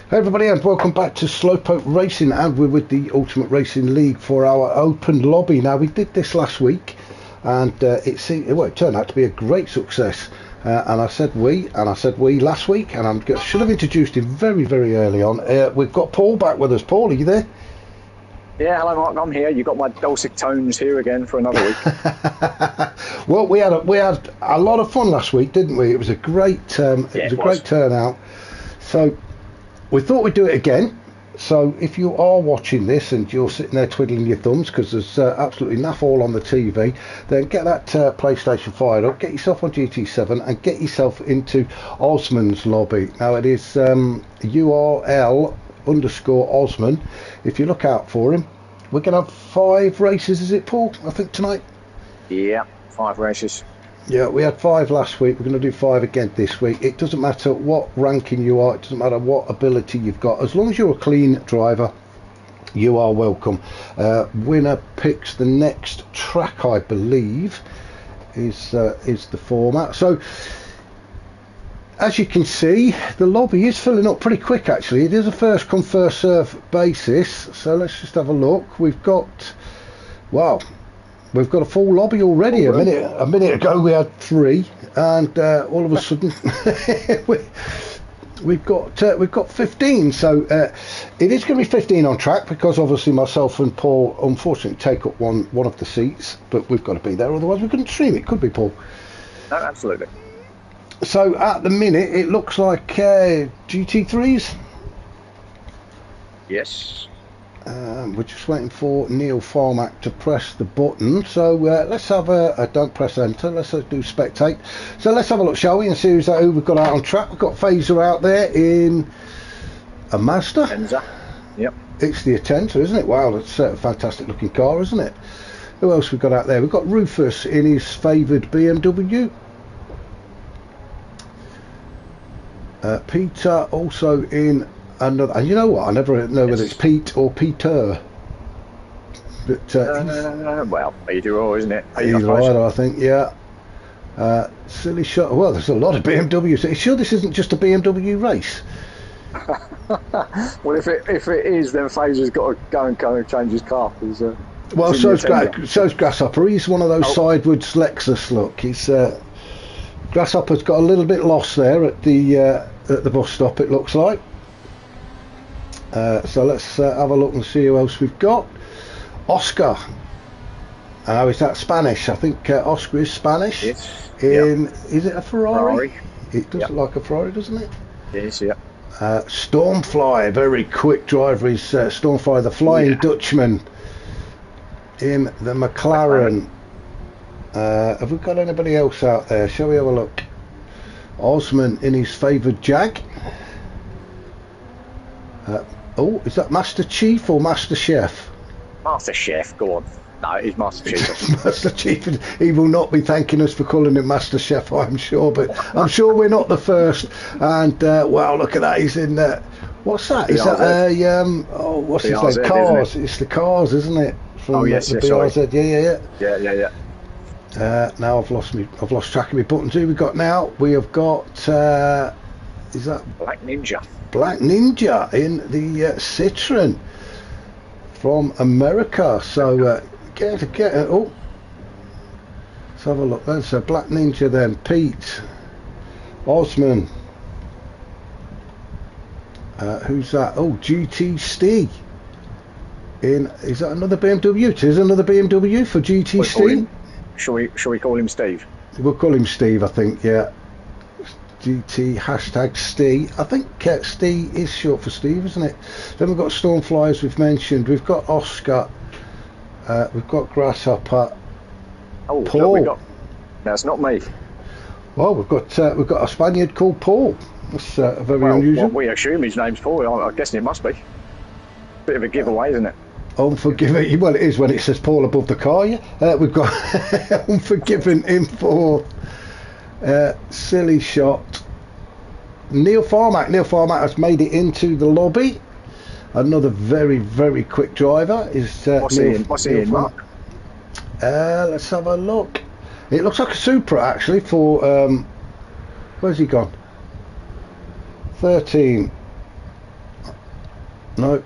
Hey everybody, and welcome back to Slowpoke Racing, and we're with the Ultimate Racing League for our open lobby. Now, we did this last week and it turned out to be a great success, and I said we last week, and I should have introduced him very early on. We've got Paul back with us. Paul, are you there? Yeah, hello Mark, I'm here. You got my dulcet tones here again for another week. Well, we had a lot of fun last week, didn't we? It was a great great turnout. So we thought we'd do it again. So if you are watching this and you're sitting there twiddling your thumbs because there's absolutely naff all on the TV, then get that PlayStation fired up, get yourself on GT7 and get yourself into Osman's lobby. Now it is URL_Osman. If you look out for him, we're going to have 5 races, is it, Paul? I think tonight? Yeah, 5 races. Yeah, we had 5 last week. We're going to do 5 again this week. It doesn't matter what ranking you are. It doesn't matter what ability you've got. As long as you're a clean driver, you are welcome. Winner picks the next track, I believe, is the format. So, as you can see, the lobby is filling up pretty quick, actually. It is a first come, first serve basis. So let's just have a look. We've got, wow, we've got a full lobby already. A minute ago we had 3, and all of a sudden we've got 15. So it is going to be 15 on track, because obviously myself and Paul unfortunately take up one of the seats, but we've got to be there, otherwise we couldn't stream it, could we, Paul? No, absolutely. So at the minute it looks like GT3s. Yes. We're just waiting for Neil Farmack to press the button. So let's have don't press enter, let's do spectate. So let's have a look, shall we, and see who we've got out on track. We've got Phaser out there in a Mazda. Enza. Yep. It's the Atenta, isn't it? Wow, that's a fantastic looking car, isn't it? Who else we've got out there? We've got Rufus in his favoured BMW. Peter also in another, and you know what, I never know whether it's Pete or Peter, but well, either or, isn't it? either, I think, yeah. Silly shot. Well, there's a lot of BMWs. Are you sure this isn't just a BMW race? Well, if it is, then Fraser's got to go and change his car. Well, so's Grasshopper. He's one of those sidewards Lexus look. He's Grasshopper's got a little bit lost there at the bus stop, it looks like. So let's have a look and see who else we've got. Oscar. Is that Spanish? I think Oscar is Spanish. Yes. Is it a Ferrari? Ferrari. It does look like a Ferrari, doesn't it? Yes, yeah. Stormfly, very quick driver is Stormfly, the Flying Dutchman in the McLaren. Have we got anybody else out there? Shall we have a look? Osman in his favoured Jag. Oh, is that Master Chief or Master Chef? Master Chef, go on. No, he's Master Chief. Master Chief, he will not be thanking us for calling him Master Chef, I'm sure, but I'm sure we're not the first. And wow, look at that, he's in what's that? Is that what's his name? Cars. It's the Cars, isn't it? From yes, the BRZ. Yeah. Now I've lost track of my buttons. Who we got now? We have got is that Black Ninja? Black Ninja in the Citroen from America. So let's have a look then. So Black Ninja then, Pete, Osman, who's that? Oh, GT Steve in, is that another BMW? It is another BMW for GT Steve. Shall we call him Steve? We'll call him Steve, I think, yeah. GT #Steve. I think Steve is short for Steve, isn't it? Then we've got Stormfly, as we've mentioned. We've got Oscar. We've got Grasshopper. Oh, Paul. That's not me. Well, we've got a Spaniard called Paul. That's very unusual. Well, we assume his name's Paul. I'm guessing it must be. Bit of a giveaway, isn't it? Unforgiving. Well, it is when it says Paul above the car. Yeah, we've got Unforgiving in for silly shot. Neil Farmack has made it into the lobby. Another very quick driver is what's he in, Mark? Let's have a look. It looks like a Supra actually for where's he gone? 13. No,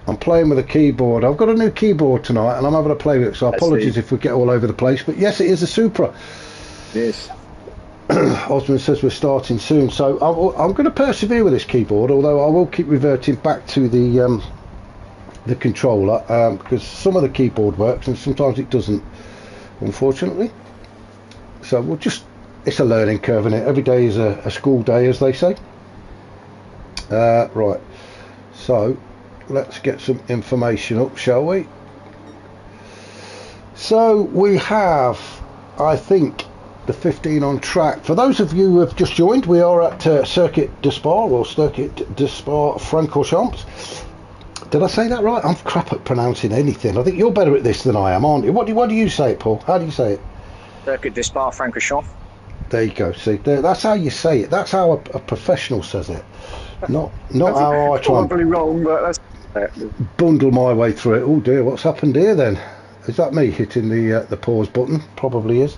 I'm playing with a keyboard. I've got a new keyboard tonight and I'm having a play with it, so apologies if we get all over the place. But yes, it is a Supra. Yes. Osmond says we're starting soon, so I'm going to persevere with this keyboard, although I will keep reverting back to the controller, because some of the keyboard works and sometimes it doesn't, unfortunately. So we'll just, it's a learning curve, isn't it? Every day is a school day, as they say. Right, so let's get some information up, shall we? So we have, I think, the 15 on track. For those of you who have just joined, we are at Circuit de Spa, or Circuit de Spa Francorchamps. Did I say that right? I'm crap at pronouncing anything. I think you're better at this than I am, aren't you? What do you say it, Paul? How do you say it? Circuit de Spa Francorchamps. There you go. See, that's how you say it. That's how a professional says it. Not how I try and probably wrong, but that's bundle my way through it. Oh dear, what's happened here then? Is that me hitting the pause button? Probably is.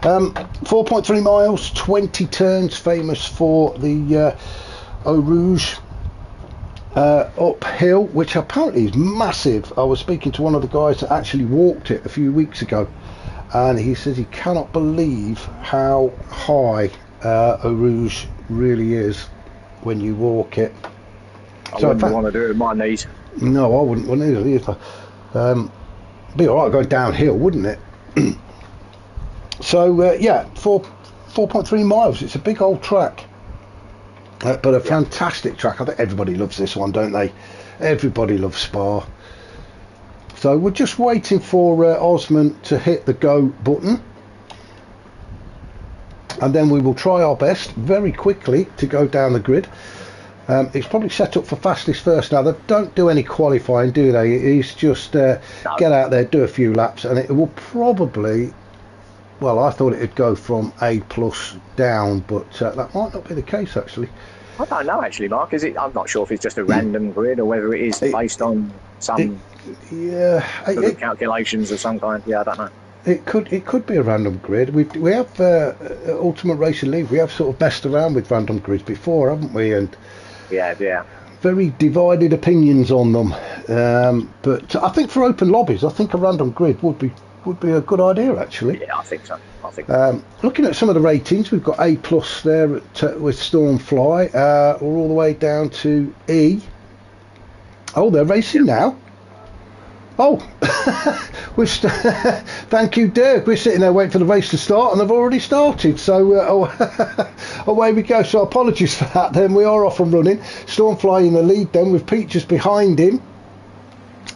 4.3 miles, 20 turns, famous for the Eau Rouge uphill, which apparently is massive. I was speaking to one of the guys that actually walked it a few weeks ago, and he says he cannot believe how high Eau Rouge really is when you walk it. I wouldn't want to do it with my knees. No, I wouldn't want to either. Be alright going downhill, wouldn't it? So yeah, 4.3 miles. It's a big old track, but a fantastic track. I think everybody loves this one, don't they? Everybody loves Spa. So we're just waiting for Osman to hit the go button, and then we will try our best very quickly to go down the grid. It's probably set up for fastest first now. They don't do any qualifying, do they? It's just get out there, do a few laps, and it will probably, well, I thought it'd go from A+ down, but that might not be the case actually. I don't know actually, Mark. Is it? I'm not sure if it's just a random grid or whether it is based on some calculations of some kind. Yeah, I don't know. It could be a random grid. We have Ultimate Racing League. We have sort of messed around with random grids before, haven't we? And yeah. Very divided opinions on them. But I think for open lobbies, I think a random grid would be a good idea actually. Yeah, I think so. Looking at some of the ratings, we've got A+ there with Stormfly. We're all the way down to E. Oh, they're racing now. Oh, thank you, Dirk. We're sitting there waiting for the race to start, and they've already started. So away we go. So apologies for that. Then we are off and running. Stormfly in the lead. Then with Pete just behind him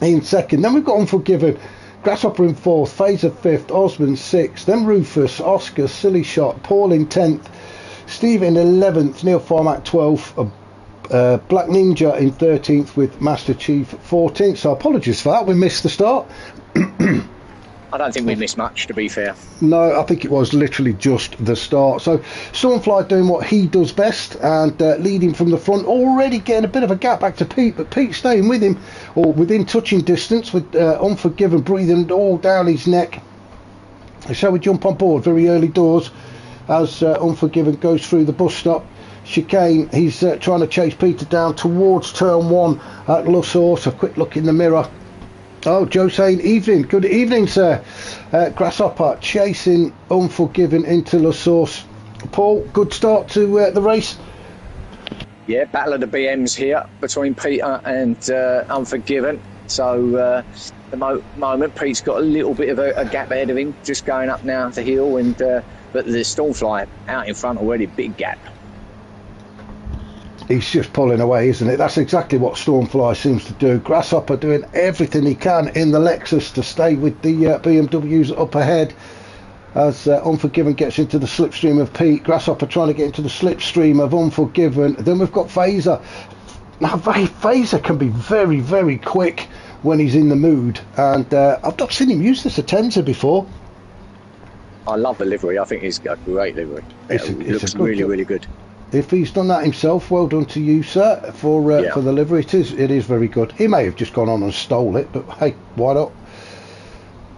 in second. Then we've got Unforgiven, Grasshopper in fourth, Phaser fifth, Osmond sixth. Then Rufus, Oscar, Silly Shot, Paul in 10th, Steve in 11th, Neil Farmack 12th. Black Ninja in 13th with Master Chief 14th. So apologies for that, we missed the start. I don't think we missed much, to be fair. No, I think it was literally just the start. So Stormfly doing what he does best and leading from the front, already getting a bit of a gap back to Pete, but Pete staying with him or within touching distance with Unforgiven breathing all down his neck. So we jump on board very early doors as Unforgiven goes through the bus stop chicane. He's trying to chase Peter down towards turn one at La Source. A quick look in the mirror. Oh, Joe saying evening. Good evening, sir. Grasshopper chasing Unforgiven into La Source. Paul, good start to the race. Yeah, battle of the BMs here between Peter and Unforgiven. So the moment Pete's got a little bit of a gap ahead of him, just going up now the hill, and but the Stormfly out in front already, big gap. He's just pulling away, isn't it? That's exactly what Stormfly seems to do. Grasshopper doing everything he can in the Lexus to stay with the BMWs up ahead as Unforgiven gets into the slipstream of Pete. Grasshopper trying to get into the slipstream of Unforgiven. Then we've got Phaser. Now, Phaser can be very, very quick when he's in the mood, and I've not seen him use this Atenza before. I love the livery. I think he's got a great livery. It looks really good. If he's done that himself, well done to you, sir, for the livery. It is very good. He may have just gone on and stole it, but hey, why not?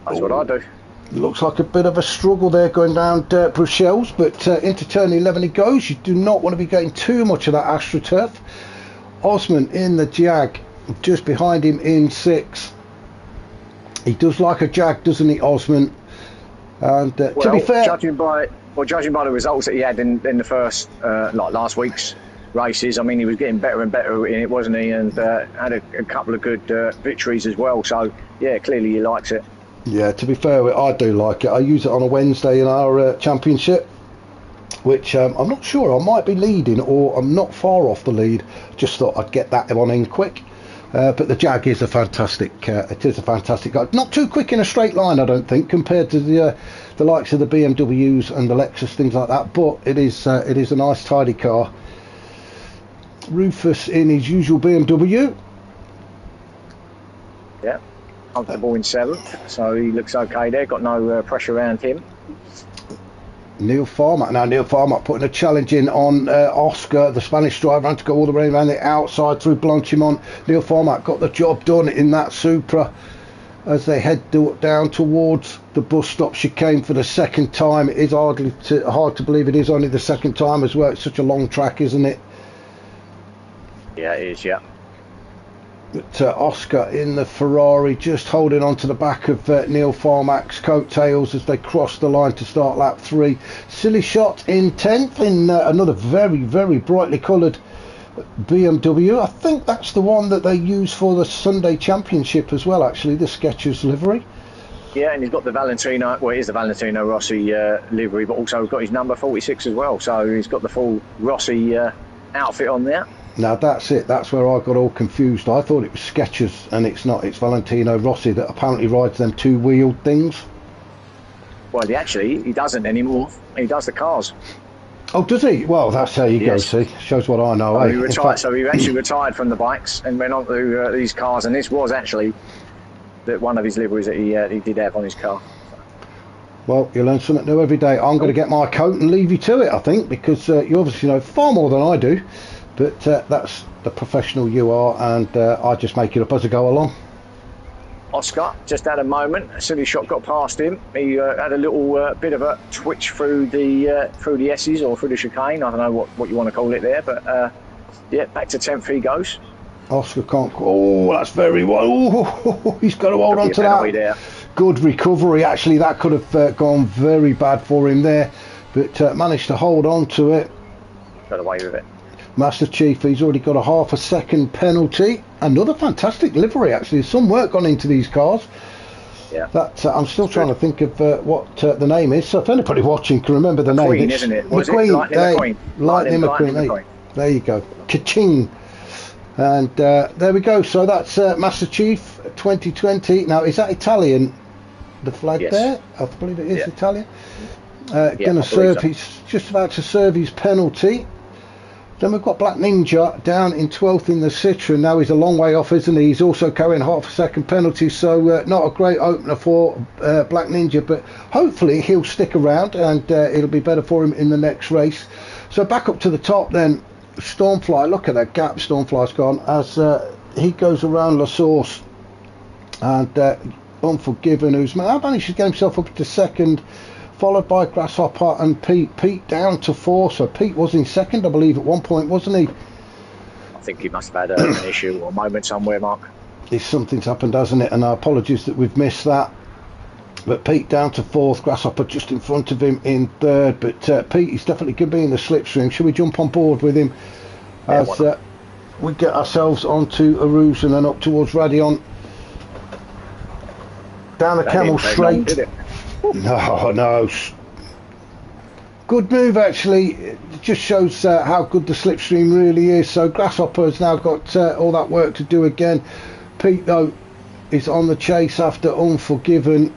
That's what I do. Looks like a bit of a struggle there going down Bruxelles, but into turn 11 he goes. You do not want to be getting too much of that AstroTurf. Osman in the Jag just behind him in 6th. He does like a Jag, doesn't he, Osman? And to be fair, judging by the results that he had in the first, like last week's races, I mean, he was getting better and better in it, wasn't he? And had a couple of good victories as well. So yeah, clearly he likes it. Yeah, to be fair, I do like it. I use it on a Wednesday in our championship, which I'm not sure, I might be leading or I'm not far off the lead. Just thought I'd get that one in quick. But the Jag is a fantastic, it is a fantastic car. Not too quick in a straight line, I don't think, compared to the likes of the BMWs and the Lexus, things like that. But it is a nice, tidy car. Rufus in his usual BMW. Yeah, comfortable in 7th, so he looks okay there. Got no pressure around him. Neil Farmer. Now Neil Farmer putting a challenge in on Oscar, the Spanish driver, had to go all the way around the outside through Blanchimont. Neil Farmer got the job done in that Supra as they head down towards the bus stop chicane for the second time. It is hard to believe it is only the second time as well. It's such a long track, isn't it? Yeah, it is, yeah. But Oscar in the Ferrari just holding on to the back of Neil Farmack's coattails as they cross the line to start lap 3. Silly Shot in 10th in another very, very brightly coloured BMW. I think that's the one that they use for the Sunday Championship as well, actually, the Skechers livery. Yeah, and he's got the Valentino, well, it is the Valentino Rossi livery, but also he's got his number 46 as well, so he's got the full Rossi outfit on there. Now that's it, that's where I got all confused. I thought it was Skechers and it's not, it's Valentino Rossi that apparently rides them two-wheeled things. Well, he doesn't anymore. He does the cars. Oh, does he? Well, that's how you go, see. Shows what I know, He retired, so he actually retired from the bikes and went on to these cars, and this was actually one of his liveries that he did have on his car. Well, you learn something new every day. I'm going to get my coat and leave you to it, I think, because you obviously know far more than I do. But that's the professional you are, and I just make it up as I go along. Oscar just had a moment. A silly shot got past him. He had a little bit of a twitch through the S's or through the chicane. I don't know what you want to call it there, but yeah, back to 10th he goes. Oscar can't. Oh, that's very well. Oh, he's got to hold on to that. There. Good recovery. Actually, that could have gone very bad for him there, but managed to hold on to it. Got away with it. Master Chief, he's already got a half a second penalty. Another fantastic livery, actually. Some work gone into these cars. Yeah. That I'm still trying to think of what the name is. So if anybody watching can remember the name, Queen, isn't it? McQueen. Lightning McQueen. There you go. Ka-ching. And there we go. So that's Master Chief 2020. Now, is that Italian? The flag there? I believe it is Italian. Going to serve. So. He's just about to serve his penalty. Then we've got Black Ninja down in 12th in the Citroen. Now he's a long way off, isn't he? He's also carrying half a second penalty, so not a great opener for Black Ninja, but hopefully he'll stick around and it'll be better for him in the next race. So back up to the top then, Stormfly. Look at that gap Stormfly's gone as he goes around La Source, and Unforgiven, who's managed to get himself up to second, followed by Grasshopper and Pete. Pete down to 4, so Pete was in second, I believe, at one point, wasn't he? I think he must have had an issue or a moment somewhere, Mark. Something's happened, hasn't it? And our apologies that we've missed that. But Pete down to 4th, Grasshopper just in front of him in 3rd. But Pete is definitely going to be in the slipstream. Should we jump on board with him as we get ourselves onto Arouge and then up towards Radion? Down the Camel Straight. No. Good move, actually. It just shows how good the slipstream really is. So Grasshopper has now got all that work to do again. Pete, though, is on the chase after Unforgiven.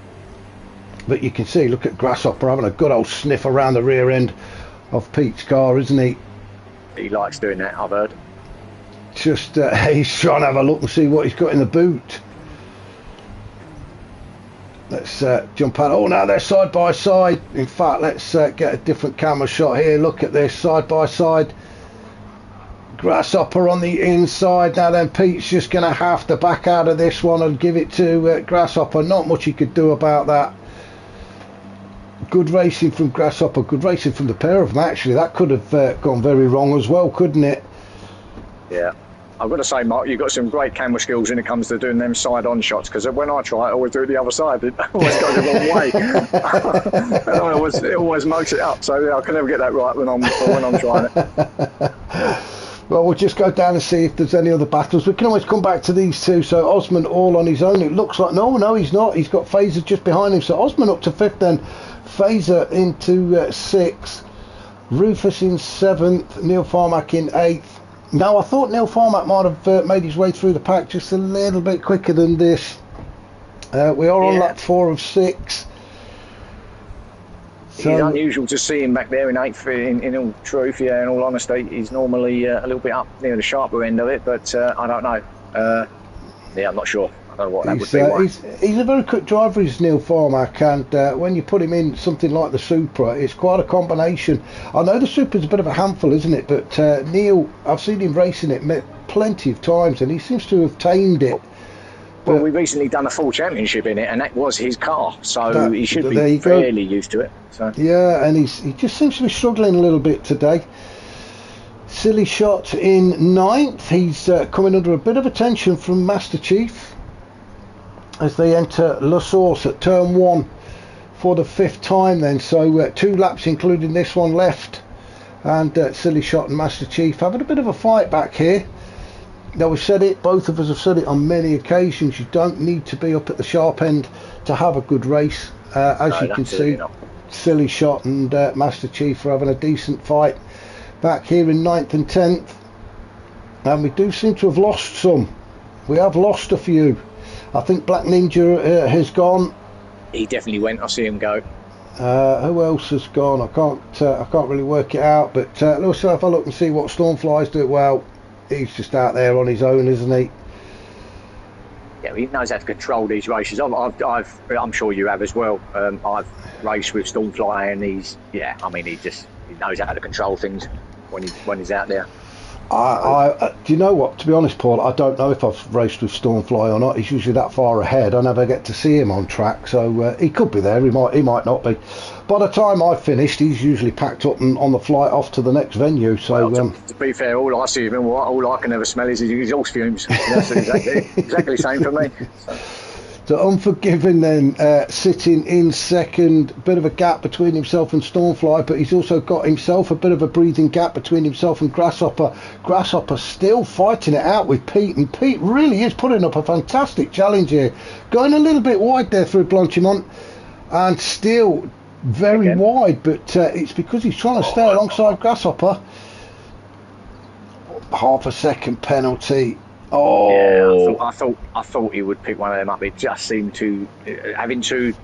But you can see, look at Grasshopper having a good old sniff around the rear end of Pete's car, isn't he? He likes doing that, I've heard. Just, he's trying to have a look and see what he's got in the boot. Let's jump out. Oh, now they're side by side. In fact, let's get a different camera shot here. Look at this, side by side. Grasshopper on the inside. Now then, Pete's just going to have to back out of this one and give it to Grasshopper. Not much he could do about that. Good racing from Grasshopper. Good racing from the pair of them, actually. That could have gone very wrong as well, couldn't it? Yeah. I've got to say, Mark, you've got some great camera skills when it comes to doing them side-on shots, because when I try, I always do it the other side. It always goes the wrong way. And it always mugs it up. So yeah, I can never get that right when I'm trying it. Well, we'll just go down and see if there's any other battles. We can always come back to these two. So Osman all on his own. It looks like no, he's not. He's got Phaser just behind him. So Osman up to 5th, then Phaser into 6th, Rufus in 7th, Neil Farmack in 8th. Now, I thought Neil Farmack might have made his way through the pack just a little bit quicker than this. We are on lap 4 of 6. So, it's unusual to see him back there in 8th, in all truth, in all honesty. He's normally a little bit up near the sharper end of it, but I don't know. I'm not sure. I don't know what that would be like. He's a very quick driver, is Neil Farmack, and when you put him in something like the Supra, it's quite a combination. I know the Supra's a bit of a handful, isn't it? But Neil, I've seen him racing it plenty of times, and he seems to have tamed it. Well, we recently done a full championship in it, and that was his car, so he should be fairly used to it. So. Yeah, and he just seems to be struggling a little bit today. Silly Shot in 9th. He's coming under a bit of attention from Master Chief as they enter La Source at turn 1 for the 5th time then. So 2 laps including this one left, and Silly Shot and Master Chief having a bit of a fight back here. Now, we've said it, both of us have said it on many occasions, you don't need to be up at the sharp end to have a good race. As you can see, Silly Shot and Master Chief are having a decent fight back here in 9th and 10th. And we do seem to have lost some. We have lost a few. I think Black Ninja has gone. He definitely went. I see him go. Who else has gone? I can't really work it out. But let's have a look and see what Stormfly's do. Well, he's just out there on his own, isn't he? Yeah, he knows how to control these races. I'm sure you have as well. I've raced with Stormfly, and he knows how to control things when he's out there. Do you know what? To be honest, Paul, I don't know if I've raced with Stormfly or not. He's usually that far ahead. I never get to see him on track, so he could be there. He might not be. By the time I've finished, he's usually packed up and on the flight off to the next venue. So, to be fair, all I see him, all I can ever smell is his exhaust fumes. That's exactly the same for me. So Unforgiven then sitting in 2nd, bit of a gap between himself and Stormfly, but he's also got himself a bit of a breathing gap between himself and Grasshopper. Grasshopper still fighting it out with Pete, and Pete really is putting up a fantastic challenge here. Going a little bit wide there through Blanchimont, and still very wide, but it's because he's trying to stay alongside Grasshopper. Half a second penalty. Oh, yeah, I thought he would pick one of them up. It just seemed to having two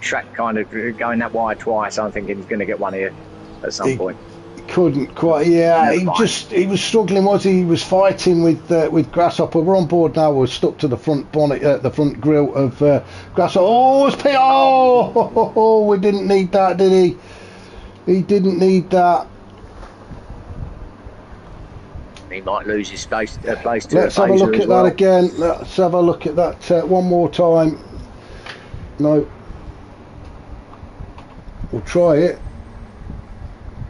track kind of going that wide twice. I'm thinking he's going to get one here at some point. Couldn't quite. Yeah, he was struggling. He was fighting with Grasshopper. We're on board now. We're stuck to the front bonnet, the front grille of Grasshopper. Oh, it's Pete. Oh, we didn't need that, did he? He didn't need that. He might lose his place to Let's have a look at that again. Let's have a look at that one more time. No. We'll try it.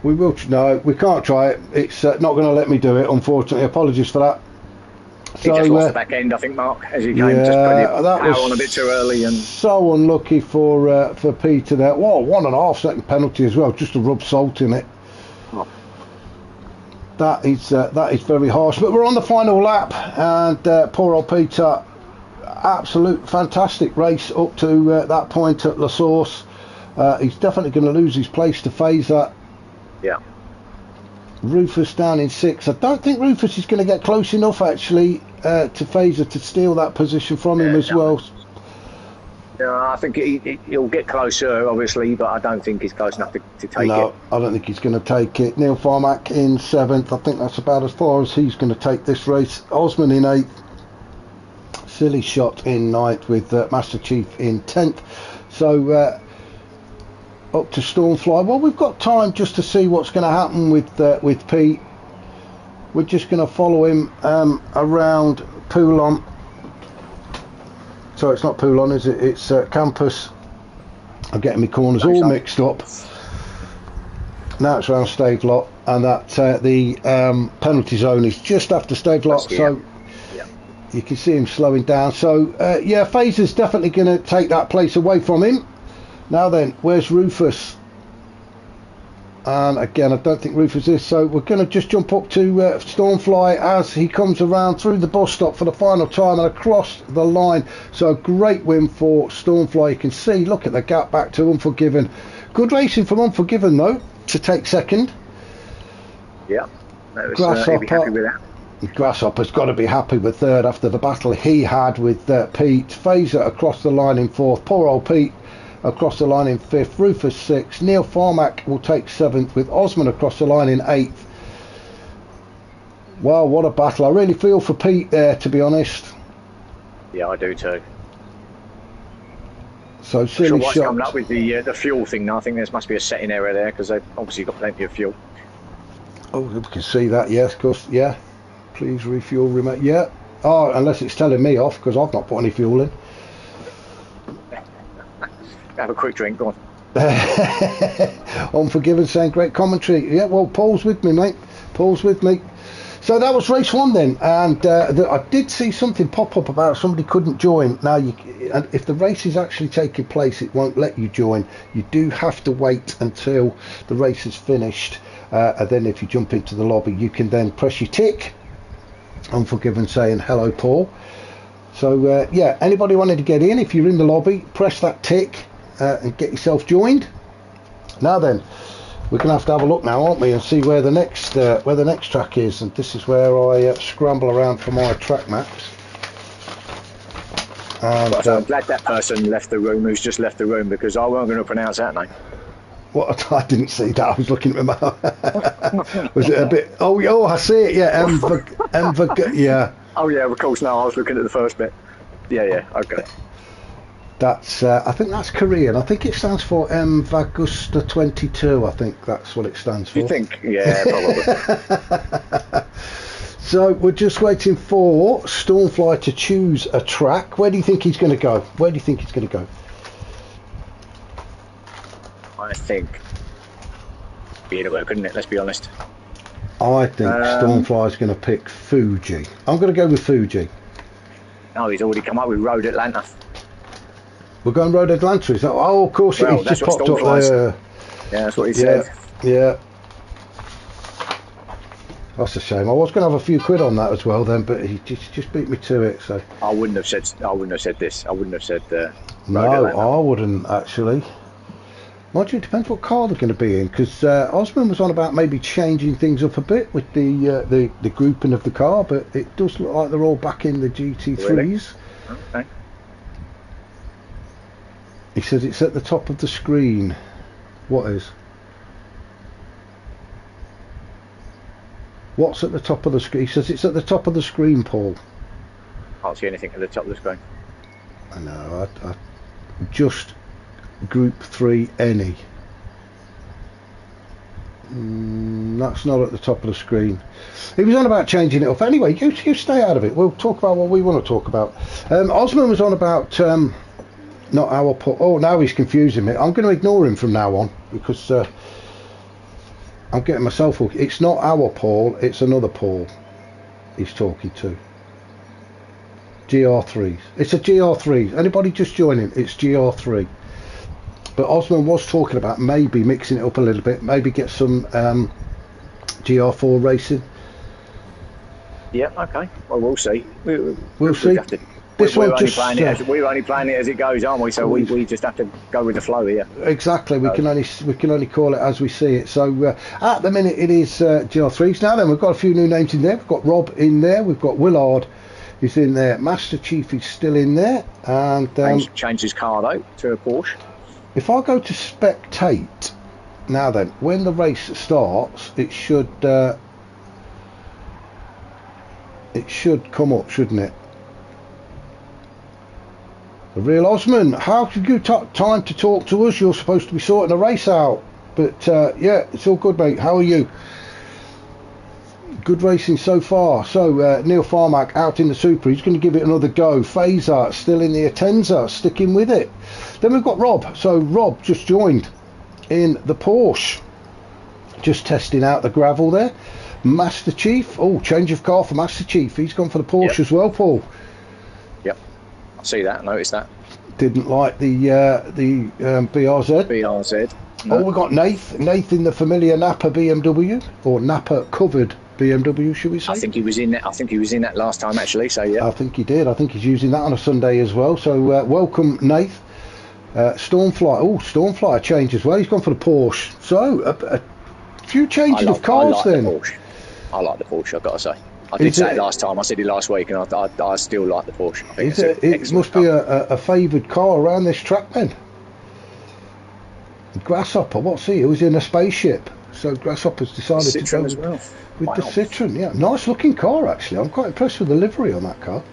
We will. No, we can't try it. It's not going to let me do it, unfortunately. Apologies for that. He just lost the back end, I think, Mark, as he came. Just put that power on a bit too early. And so unlucky for Peter there. Whoa, 1.5 second penalty as well, just to rub salt in it. Oh. That is very harsh. But we're on the final lap, and poor old Peter, absolute fantastic race up to that point at La Source. He's definitely going to lose his place to Phaser. Yeah. Rufus down in 6. I don't think Rufus is going to get close enough actually to Phaser to steal that position from him as well. Yeah, I think he'll get closer, obviously, but I don't think he's close enough to take it. No, I don't think he's going to take it. Neil Farmack in 7th. I think that's about as far as he's going to take this race. Osman in 8th. Silly Shot in 9th with Master Chief in 10th. So up to Stormfly. Well, we've got time just to see what's going to happen with Pete. We're just going to follow him around Poulon. So it's not Poulon, is it? It's Campus. I'm getting my corners all mixed up. Now it's around Stavelot, and that the penalty zone is just after Stavelot. So You can see him slowing down. So yeah, Phaser's definitely going to take that place away from him. Now then, where's Rufus? And again, I don't think Rufus is. So we're going to just jump up to Stormfly as he comes around through the bus stop for the final time and across the line. So great win for Stormfly. You can see, look at the gap back to Unforgiven. Good racing from Unforgiven though to take second. Yeah, that was, he'll be happy with that. Grasshopper's got to be happy with third after the battle he had with Pete. Phaser across the line in fourth. Poor old Pete across the line in fifth. Rufus sixth. Neil Farmack will take seventh with Osman across the line in eighth. Wow, what a battle. I really feel for Pete there, to be honest. Yeah, I do too. So silly what's shots. coming up with the fuel thing now. I think there must be a setting error there because they've obviously got plenty of fuel. Oh, we can see that, yes, of course, yeah. Please refuel, remote, yeah. Oh, unless it's telling me off because I've not put any fuel in. Have a quick drink, go on. Unforgiven saying great commentary. Yeah, well, Paul's with me, mate. Paul's with me. So that was race one then, and I did see something pop up about somebody couldn't join. Now, and if the race is actually taking place, it won't let you join. You do have to wait until the race is finished, and then if you jump into the lobby, you can then press your tick. Unforgiven saying hello, Paul. So yeah, anybody wanting to get in, if you're in the lobby, press that tick and get yourself joined. Now then, we're going to have a look now, aren't we, and see where the next track is. And this is where I scramble around for my track maps. And, I'm glad that person left the room who's just left the room because I wasn't going to pronounce that name. What? I didn't see that. I was looking at my mouth. Was it a bit? Oh, I see it. Yeah, yeah. Oh yeah, of course. No, I was looking at the first bit. Yeah. Okay. That's. I think that's Korean. I think it stands for Mvagusta 22. I think that's what it stands for. You think? Yeah, probably. So we're just waiting for Stormfly to choose a track. Where do you think he's going to go? I think Beardwell, couldn't it? Let's be honest. I think Stormfly's going to pick Fuji. I'm going to go with Fuji. Oh, he's already come up with Road Atlanta. We're going Road Atlanta, is that? Oh, of course, well, it's just popped up there. Yeah, that's what he said. Yeah. That's a shame. I was going to have a few quid on that as well then, but he just beat me to it. So I wouldn't have said this. I wouldn't have said no, I wouldn't actually. Mind you, it depends what car they're going to be in, because Osman was on about maybe changing things up a bit with the grouping of the car, but it does look like they're all back in the GT3s. Really? Okay. He says it's at the top of the screen. What is? What's at the top of the screen? He says it's at the top of the screen, Paul. Can't see anything at the top of the screen. I know. I just Group 3 any. That's not at the top of the screen. He was on about changing it up. Anyway, you stay out of it. We'll talk about what we want to talk about. Osman was on about not our Paul. Oh, now he's confusing me. I'm going to ignore him from now on because I'm getting myself. It's not our Paul. It's another Paul he's talking to. GR3s. It's a GR3. Anybody just join him? It's GR3. But Osman was talking about maybe mixing it up a little bit, maybe get some GR4 racing. Yeah, okay. Well, we'll see. We'll see. We're only playing it as it goes, aren't we? So we just have to go with the flow here. Exactly. We can only call it as we see it. So at the minute it is GR3s. Now then, we've got a few new names in there. We've got Rob in there. We've got Willard is in there. Master Chief is still in there. And changed his car though to a Porsche. If I go to spectate, now then, when the race starts, it should come up, shouldn't it? The real Osman, how could you time to talk to us? You're supposed to be sorting a race out. But yeah, it's all good, mate. How are you? Good racing so far. So Neil Farmack out in the Super. He's going to give it another go. Phaser still in the Atenza, sticking with it. Then we've got Rob. So Rob just joined in the Porsche, just testing out the gravel there. Master Chief. Oh, change of car for Master Chief. He's gone for the Porsche as well, Paul. Yep, I see that. Notice that. Didn't like the BRZ. BRZ. No. Oh, we got Nath in the familiar Napa BMW, or Napa covered BMW, should we say? I think he was in that. I think he was in that last time actually. So yeah. I think he did. I think he's using that on a Sunday as well. So welcome, Nath. Stormfly. Oh, Stormfly change as well. He's gone for the Porsche. So a few changes of cars then. I like the Porsche. I've got to say. I did say it last time. I said it last week, and I still like the Porsche. I think it must be a favoured car around this track then. Grasshopper, what's he? He was in a spaceship. So Grasshopper's decided to go as well. With the Citroen. Yeah, nice looking car actually. I'm quite impressed with the livery on that car.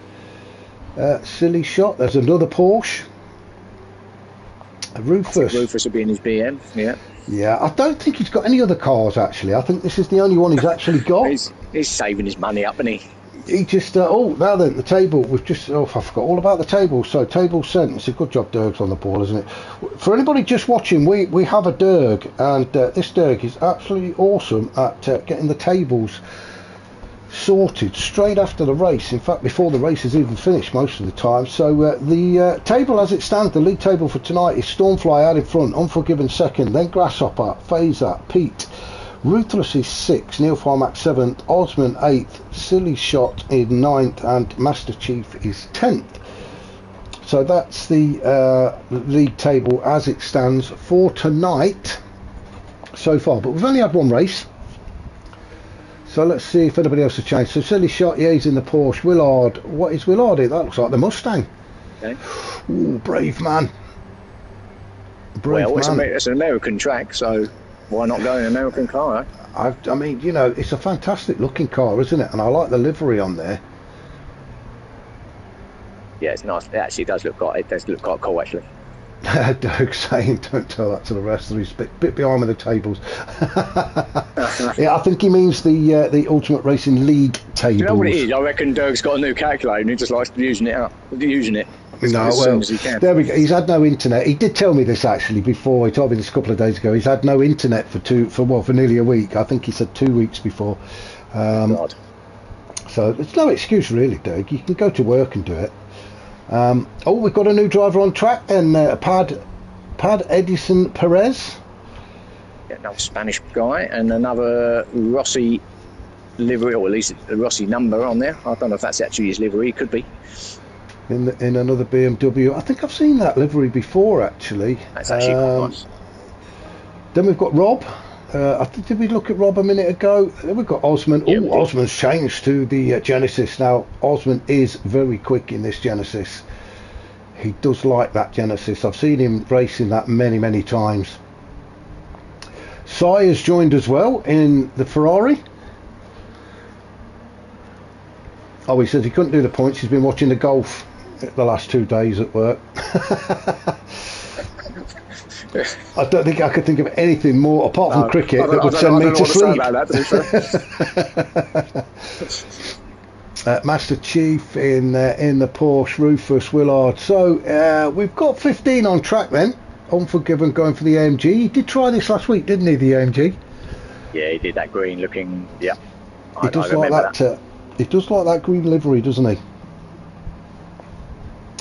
Silly shot. There's another Porsche. Rufus. Rufus will be in his BM. Yeah. Yeah, I don't think he's got any other cars actually. I think this is the only one he's actually got. he's saving his money up, isn't he? He just oh, now then, the table, we've just I forgot all about the table. So table sent. It's a good job Derg's on the ball, isn't it? For anybody just watching, we have a Derg, and this Derg is absolutely awesome at getting the tables sorted straight after the race. In fact, before the race is even finished most of the time. So the table as it stands, the league table for tonight is Stormfly out in front, Unforgiven second, then Grasshopper, Phaser, Pete, Ruthless is 6th, Neil Farmax 7th, Osman 8th, Silly Shot in 9th, and Master Chief is 10th. So that's the league table as it stands for tonight so far. But we've only had one race. So let's see if anybody else has changed. So Silly Shot, yeah, he's in the Porsche. Willard, what is Willard in? That looks like the Mustang. Okay. Ooh, brave man. Brave man. It's an American track, so why not go in an American car? Eh? I mean, you know, it's a fantastic looking car, isn't it? And I like the livery on there. Yeah, it's nice. It actually does look quite. It does look quite cool, actually. Doug's saying, don't tell that to the rest of his bit behind with the tables. Yeah, I think he means the Ultimate Racing League tables. Do you know what it is? I reckon Doug's got a new calculator and he just likes using it. No, as soon as he can. There we go. He's had no internet. He did tell me this actually before. He told me this a couple of days ago. He's had no internet for nearly a week. I think he said 2 weeks before. God. So it's no excuse really, Doug. You can go to work and do it. Oh, we've got a new driver on track then, Pad Edison Perez. Yeah, another Spanish guy and another Rossi livery, or at least a Rossi number on there. I don't know if that's actually his livery. It could be. In another BMW. I think I've seen that livery before actually. That's actually quite nice. Then we've got Rob. I think, did we look at Rob a minute ago? Then we've got Osman. Yeah, oh, Osman's changed to the Genesis. Now, Osman is very quick in this Genesis. He does like that Genesis. I've seen him racing that many, many times. Sai has joined as well in the Ferrari. Oh, he says he couldn't do the points. He's been watching the golf the last 2 days at work. I don't think I could think of anything more apart from cricket that would send me to sleep. Master Chief in the Porsche, Rufus, Willard. So we've got 15 on track then. Unforgiven going for the AMG. He did try this last week, didn't he? The AMG. Yeah, he did that green looking. Yeah, he does like that. He does like that green livery, doesn't he?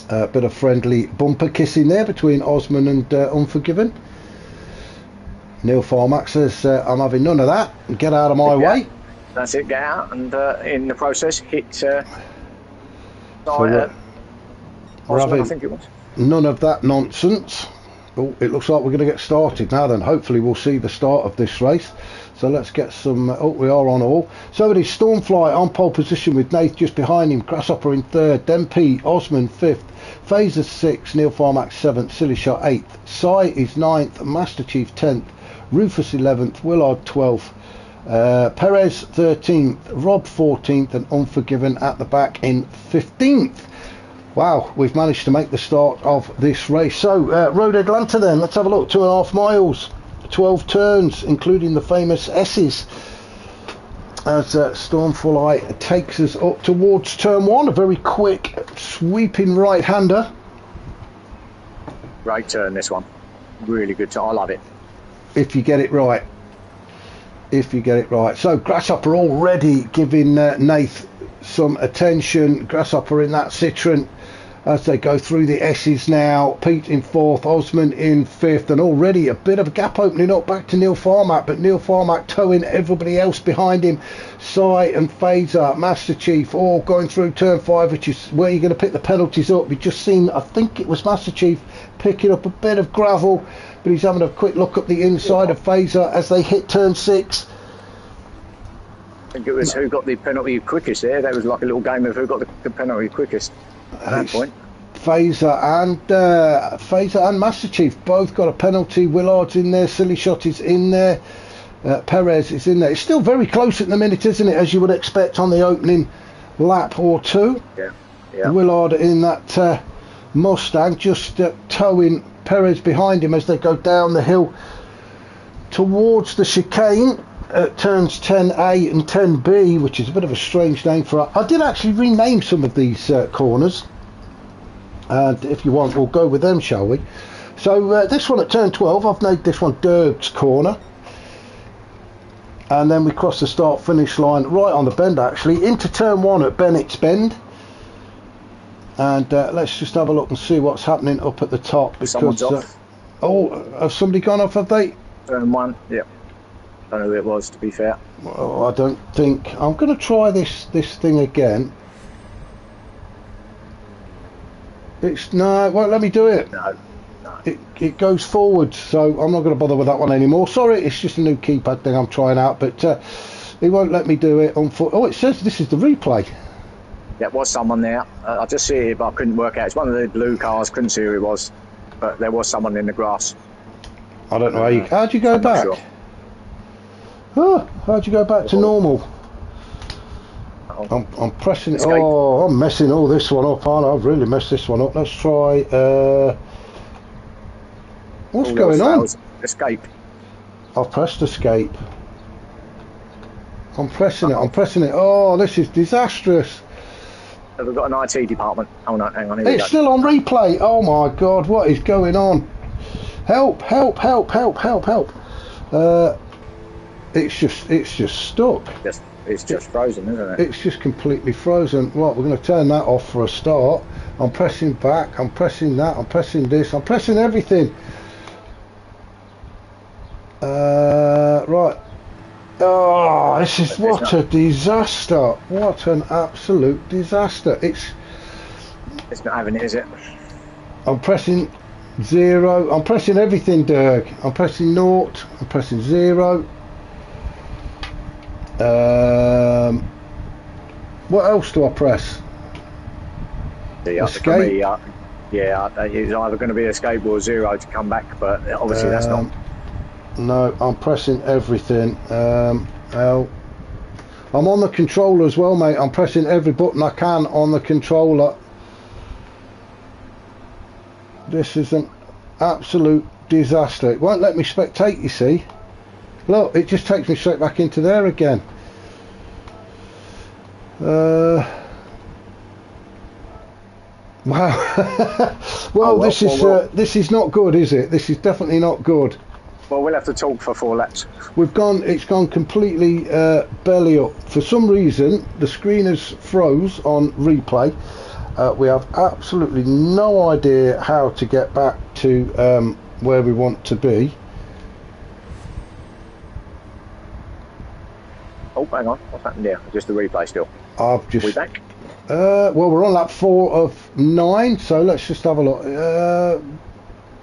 A bit of friendly bumper kissing there between Osman and Unforgiven. Neil Farmax says, I'm having none of that. Get out of my way. That's it, get out and in the process hit we're having I think it was. None of that nonsense. Oh, it looks like we're going to get started now then. Hopefully we'll see the start of this race. So let's get some... oh, we are on all. So it is Stormfly on pole position with Nath just behind him. Grasshopper in 3rd. Then Pete. Osman 5th. Phaser 6th. Neil Farmax 7th. Silly Shot 8th. Sai is 9th. Master Chief 10th. Rufus 11th. Willard 12th. Perez 13th. Rob 14th. And Unforgiven at the back in 15th. Wow, we've managed to make the start of this race. So, Road Atlanta then. Let's have a look. 2.5 miles. 12 turns, including the famous S's, as Stormfly takes us up towards turn 1. A very quick sweeping right-hander. Great turn, this one. Really good turn. I love it. If you get it right. if you get it right. So Grasshopper already giving Nath some attention. Grasshopper in that Citroen as they go through the S's now. Pete in 4th, Osman in 5th, and already a bit of a gap opening up back to Neil Farmack, but Neil Farmack towing everybody else behind him. Sai and Phaser, Master Chief all going through turn 5, which is where you're going to pick the penalties up. We've just seen, I think it was Master Chief picking up a bit of gravel, but he's having a quick look up the inside of Phaser as they hit turn 6. I think it was who got the penalty quickest there. That was like a little game of who got the penalty quickest at that point. Phaser and Master Chief both got a penalty. Willard's in there, Silly Shot is in there, Perez is in there. It's still very close at the minute, isn't it, as you would expect on the opening lap or two. Yeah. Willard in that Mustang, just towing Perez behind him as they go down the hill towards the chicane. Turns 10A and 10B, which is a bit of a strange name for. I did actually rename some of these corners, and if you want, we'll go with them, shall we? So this one at turn 12, I've made this one Dirk's corner, and then we cross the start finish line right on the bend, actually into turn 1 at Bennett's Bend. And let's just have a look and see what's happening up at the top, because someone's off. Oh, has somebody gone off, have they? Turn 1, yeah. I don't know who it was, to be fair. Well, I don't think. I'm going to try this thing again. No, it won't let me do it. No. It goes forward, so I'm not going to bother with that one anymore. Sorry, it's just a new keypad thing I'm trying out, but it won't let me do it. Oh, it says this is the replay. There was someone there. I just see it, but I couldn't work out. It's one of the blue cars. Couldn't see who it was, but there was someone in the grass. I don't know how'd you go back? Sure. Oh, how'd you go back to normal? I'm pressing it. Oh, I'm messing all this one up, aren't I? I've really messed this one up. Let's try. What's going on? Escape. I've pressed escape. I'm pressing it. Oh, this is disastrous. Have we got an IT department? Oh no, hang on. Here It's still on replay. Oh my God, what is going on? Help! It's just stuck. It's just frozen, isn't it? It's just completely frozen. Right, we're going to turn that off for a start. I'm pressing back, I'm pressing that, I'm pressing this, I'm pressing everything. Right. Oh, this is what a disaster. What an absolute disaster. It's not having it, is it? I'm pressing 0. I'm pressing everything, Dirk. I'm pressing 0. I'm pressing 0. What else do I press? Escape? Yeah, it's either going to be escape or 0 to come back, but obviously that's not. No, I'm pressing everything. L. I'm on the controller as well, mate. I'm pressing every button I can on the controller. This is an absolute disaster. It won't let me spectate, you see. Look, it just takes me straight back into there again. Wow. Well, this is not good, is it? This is definitely not good. Well, we'll have to talk for 4 laps. It's gone completely belly up. For some reason, the screen has froze on replay. We have absolutely no idea how to get back to where we want to be. Oh, hang on. What's happened there? Just the replay still. Are we back? Well, we're on lap 4 of 9, so let's just have a look.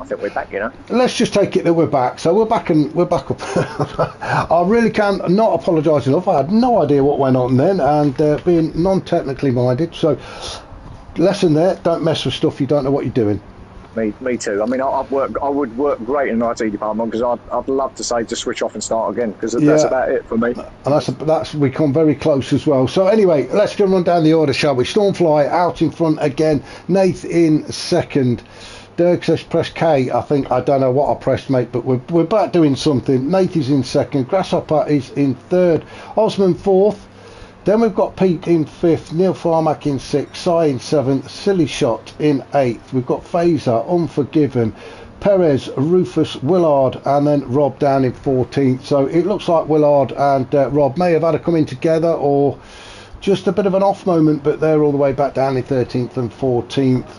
I think we're back, you know. Let's just take it that we're back. So we're back up. I really can not apologise enough. I had no idea what went on then, and being non-technically minded. So lesson there: don't mess with stuff you don't know what you're doing. Me too. I mean, I would work great in the IT department, because I'd love to say to switch off and start again, because that's about it for me. And that's we come very close as well. So anyway, let's go run down the order, shall we? Stormfly out in front again. Nath in second. Dirk says press K. I don't know what I pressed, mate, but we're back doing something. Nath is in second. Grasshopper is in third. Osman fourth. Then we've got Pete in 5th, Neil Farmack in 6th, Sai in 7th, Silly Shot in 8th. We've got Phaser, Unforgiven, Perez, Rufus, Willard, and then Rob down in 14th. So it looks like Willard and Rob may have had to come in together, or just a bit of an off moment, but they're all the way back down in 13th and 14th.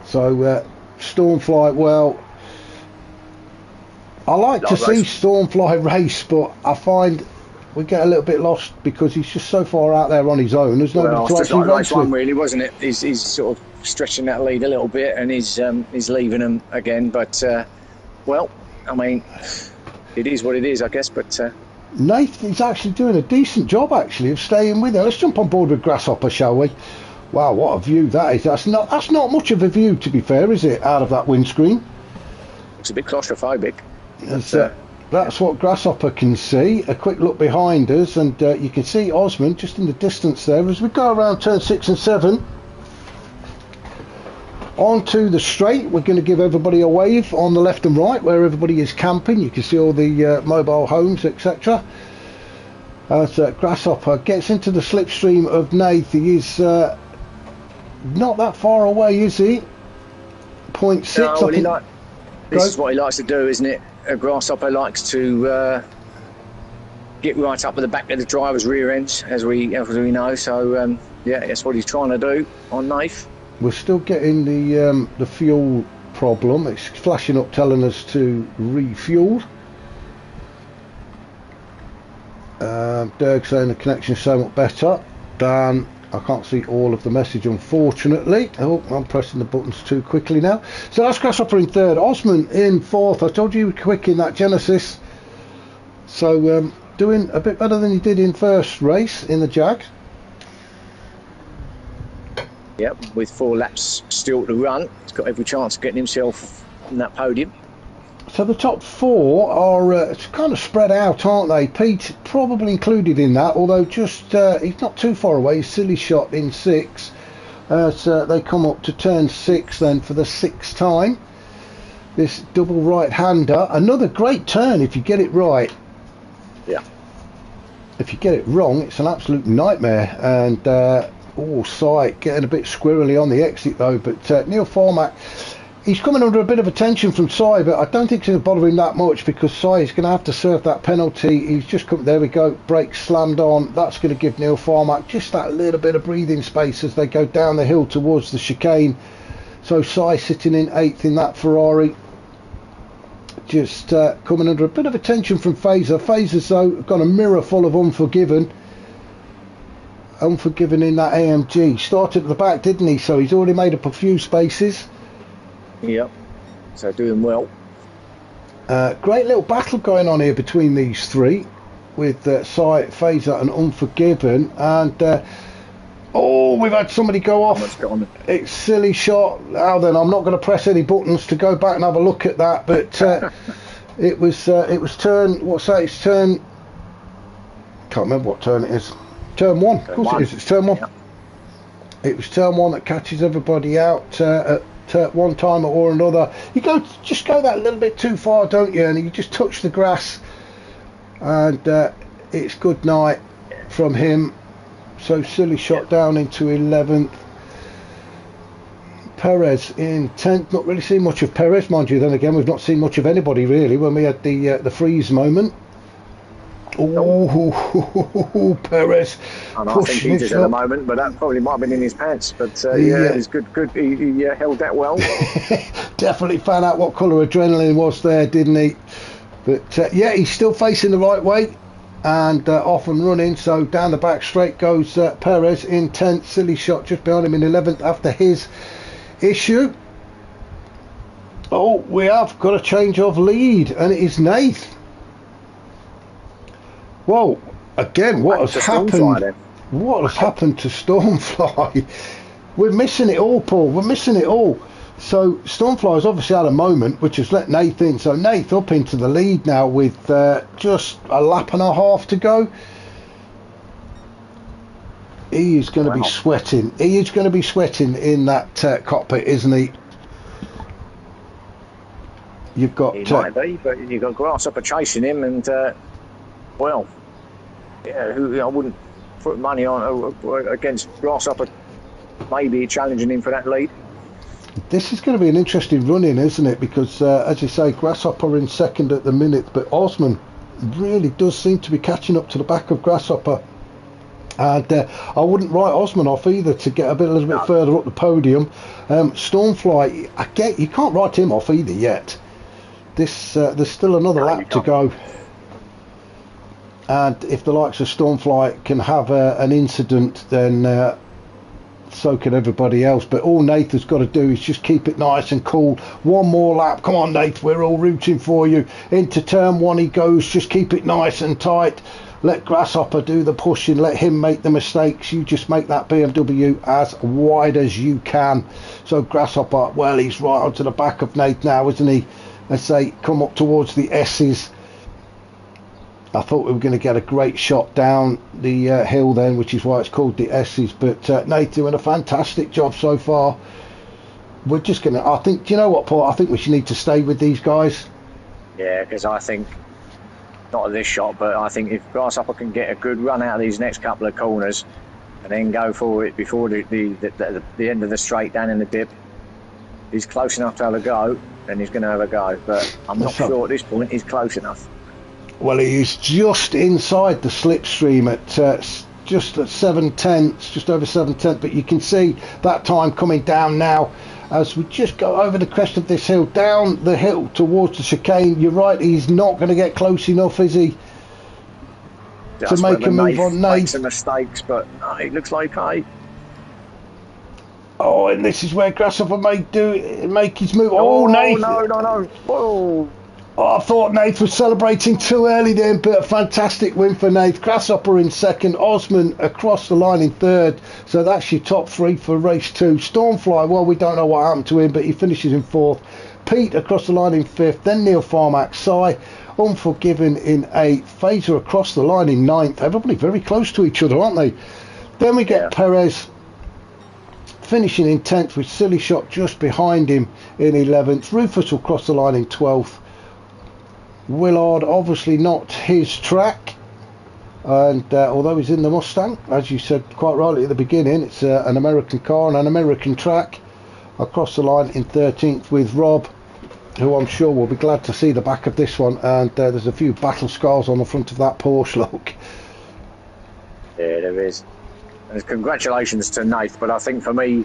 So Stormfly, well, I like to see Stormfly race, but I find we get a little bit lost because he's just so far out there on his own. There's nobody to actually race with. Really, wasn't it? He's sort of stretching that lead a little bit, and he's leaving them again. But well, I mean, it is what it is, I guess. But Nathan's actually doing a decent job actually of staying with it. Let's jump on board with Grasshopper, shall we? Wow, what a view that is. That's not much of a view, to be fair, is it, out of that windscreen? It's a bit claustrophobic. That's what Grasshopper can see. A quick look behind us, and you can see Osmond just in the distance there as we go around turn 6 and 7. Onto the straight, we're going to give everybody a wave on the left and right where everybody is camping. You can see all the mobile homes, etc. As Grasshopper gets into the slipstream of Nath, he is not that far away, is he? 0.6. No, well, this is what he likes to do, isn't it? A Grasshopper likes to get right up at the back of the driver's rear end, as we know. So yeah, that's what he's trying to do on Nath. We're still getting the fuel problem. It's flashing up telling us to refuel. Dirk saying the connection's so much better. Dan, I can't see all of the message, unfortunately. Oh, I'm pressing the buttons too quickly now. So that's Grasshopper in third. Osman in fourth. I told you were quick in that Genesis. So doing a bit better than he did in first race in the Jag. Yep, with 4 laps still to run. He's got every chance of getting himself in that podium. So the top 4 are kind of spread out, aren't they? Pete probably included in that, although just he's not too far away. He's Silly Shot in 6. So they come up to turn 6 then for the 6th time. This double right-hander. Another great turn if you get it right. Yeah. If you get it wrong, it's an absolute nightmare. And sight getting a bit squirrely on the exit though. But Neil Formack, he's coming under a bit of attention from Sai, but I don't think it's going to bother him that much because Sai is going to have to serve that penalty. He's just come, there we go, brakes slammed on. That's going to give Neil Farmack just that little bit of breathing space as they go down the hill towards the chicane. So Sai sitting in 8th in that Ferrari, just coming under a bit of attention from Fazer. Fazer's though got a mirror full of Unforgiven in that AMG. Started at the back, didn't he? So he's already made up a few spaces. Yep, so doing well. Great little battle going on here between these three with Sai, Fazer and Unforgiven. And we've had somebody go off. It's Silly Shot. Now then, I'm not going to press any buttons to go back and have a look at that, but it was turn, what's that, it's turn, can't remember what turn it is. Turn 1, of course it is, it's turn 1. Yep. It was turn 1 that catches everybody out at one time or another. You just go that little bit too far, don't you? And you just touch the grass, and it's good night from him. So Silly Shot down into 11th. Perez in 10th. Not really seen much of Perez, mind you. Then again, we've not seen much of anybody really when we had the freeze moment. Oh, Perez. And I think he did at the moment, but that probably might have been in his pants. But yeah, it's good. He held that well. Definitely found out what colour adrenaline was there, didn't he? But yeah, he's still facing the right way and off and running. So down the back straight goes Perez in 10th. Silly Shot just behind him in 11th after his issue. Oh, we have got a change of lead, and it is Nath. Whoa, again, what has happened? What has happened to Stormfly? We're missing it all, Paul. We're missing it all. So Stormfly's obviously had a moment which has let Nath in. So Nath up into the lead now with just a lap and a half to go. He is going to be sweating. He is going to be sweating in that cockpit, isn't he? You've got... He might be, but you've got Grasshopper chasing him, and... well, yeah, I wouldn't put money on against Grasshopper, maybe challenging him for that lead. This is going to be an interesting run-in, isn't it? Because, as you say, Grasshopper in second at the minute, but Osman really does seem to be catching up to the back of Grasshopper. And I wouldn't write Osman off either to get a little bit further up the podium. Stormfly, I get you can't write him off either yet. There's still another lap to go. And if the likes of Stormfly can have an incident, then so can everybody else. But all Nathan's got to do is just keep it nice and cool. One more lap. Come on, Nathan, we're all rooting for you. Into turn one he goes. Just keep it nice and tight. Let Grasshopper do the pushing. Let him make the mistakes. You just make that BMW as wide as you can. So Grasshopper, well, he's right onto the back of Nate now, isn't he? Let's say come up towards the S's. I thought we were going to get a great shot down the hill then, which is why it's called the S's. But Nate doing a fantastic job so far. We're just going to, I think, do you know what, Paul? I think we should need to stay with these guys. Yeah, because I think, not at this shot, but I think if Grasshopper can get a good run out of these next couple of corners and then go for it before the end of the straight down in the dip, he's close enough to have a go, then he's going to have a go. But I'm not sure at this point he's close enough. Well, he is just inside the slipstream at just at 7/10, just over 7/10. But you can see that time coming down now as we just go over the crest of this hill, down the hill towards the chicane. You're right, he's not going to get close enough, is he? That's to make a move on Nate. Makes some mistakes, but it looks like Oh, and this is where Grasshopper make his move. Oh, Nate! No! Whoa! Oh, I thought Nate was celebrating too early then, but a fantastic win for Nate. Grasshopper in second, Osman across the line in third. So that's your top three for race two. Stormfly, well, we don't know what happened to him, but he finishes in fourth. Pete across the line in fifth, then Neil Farmack, Sai, Unforgiven in eighth, Phaser across the line in ninth. Everybody very close to each other, aren't they? Then we get Perez finishing in 10th with Silly Shot just behind him in 11th. Rufus will cross the line in 12th. Willard, obviously not his track, and although he's in the Mustang, as you said quite rightly at the beginning, it's an American car and an American track. Across the line in 13th with Rob, who I'm sure will be glad to see the back of this one, and there's a few battle scars on the front of that Porsche, look. Yeah, there is. And congratulations to Nath, but I think for me,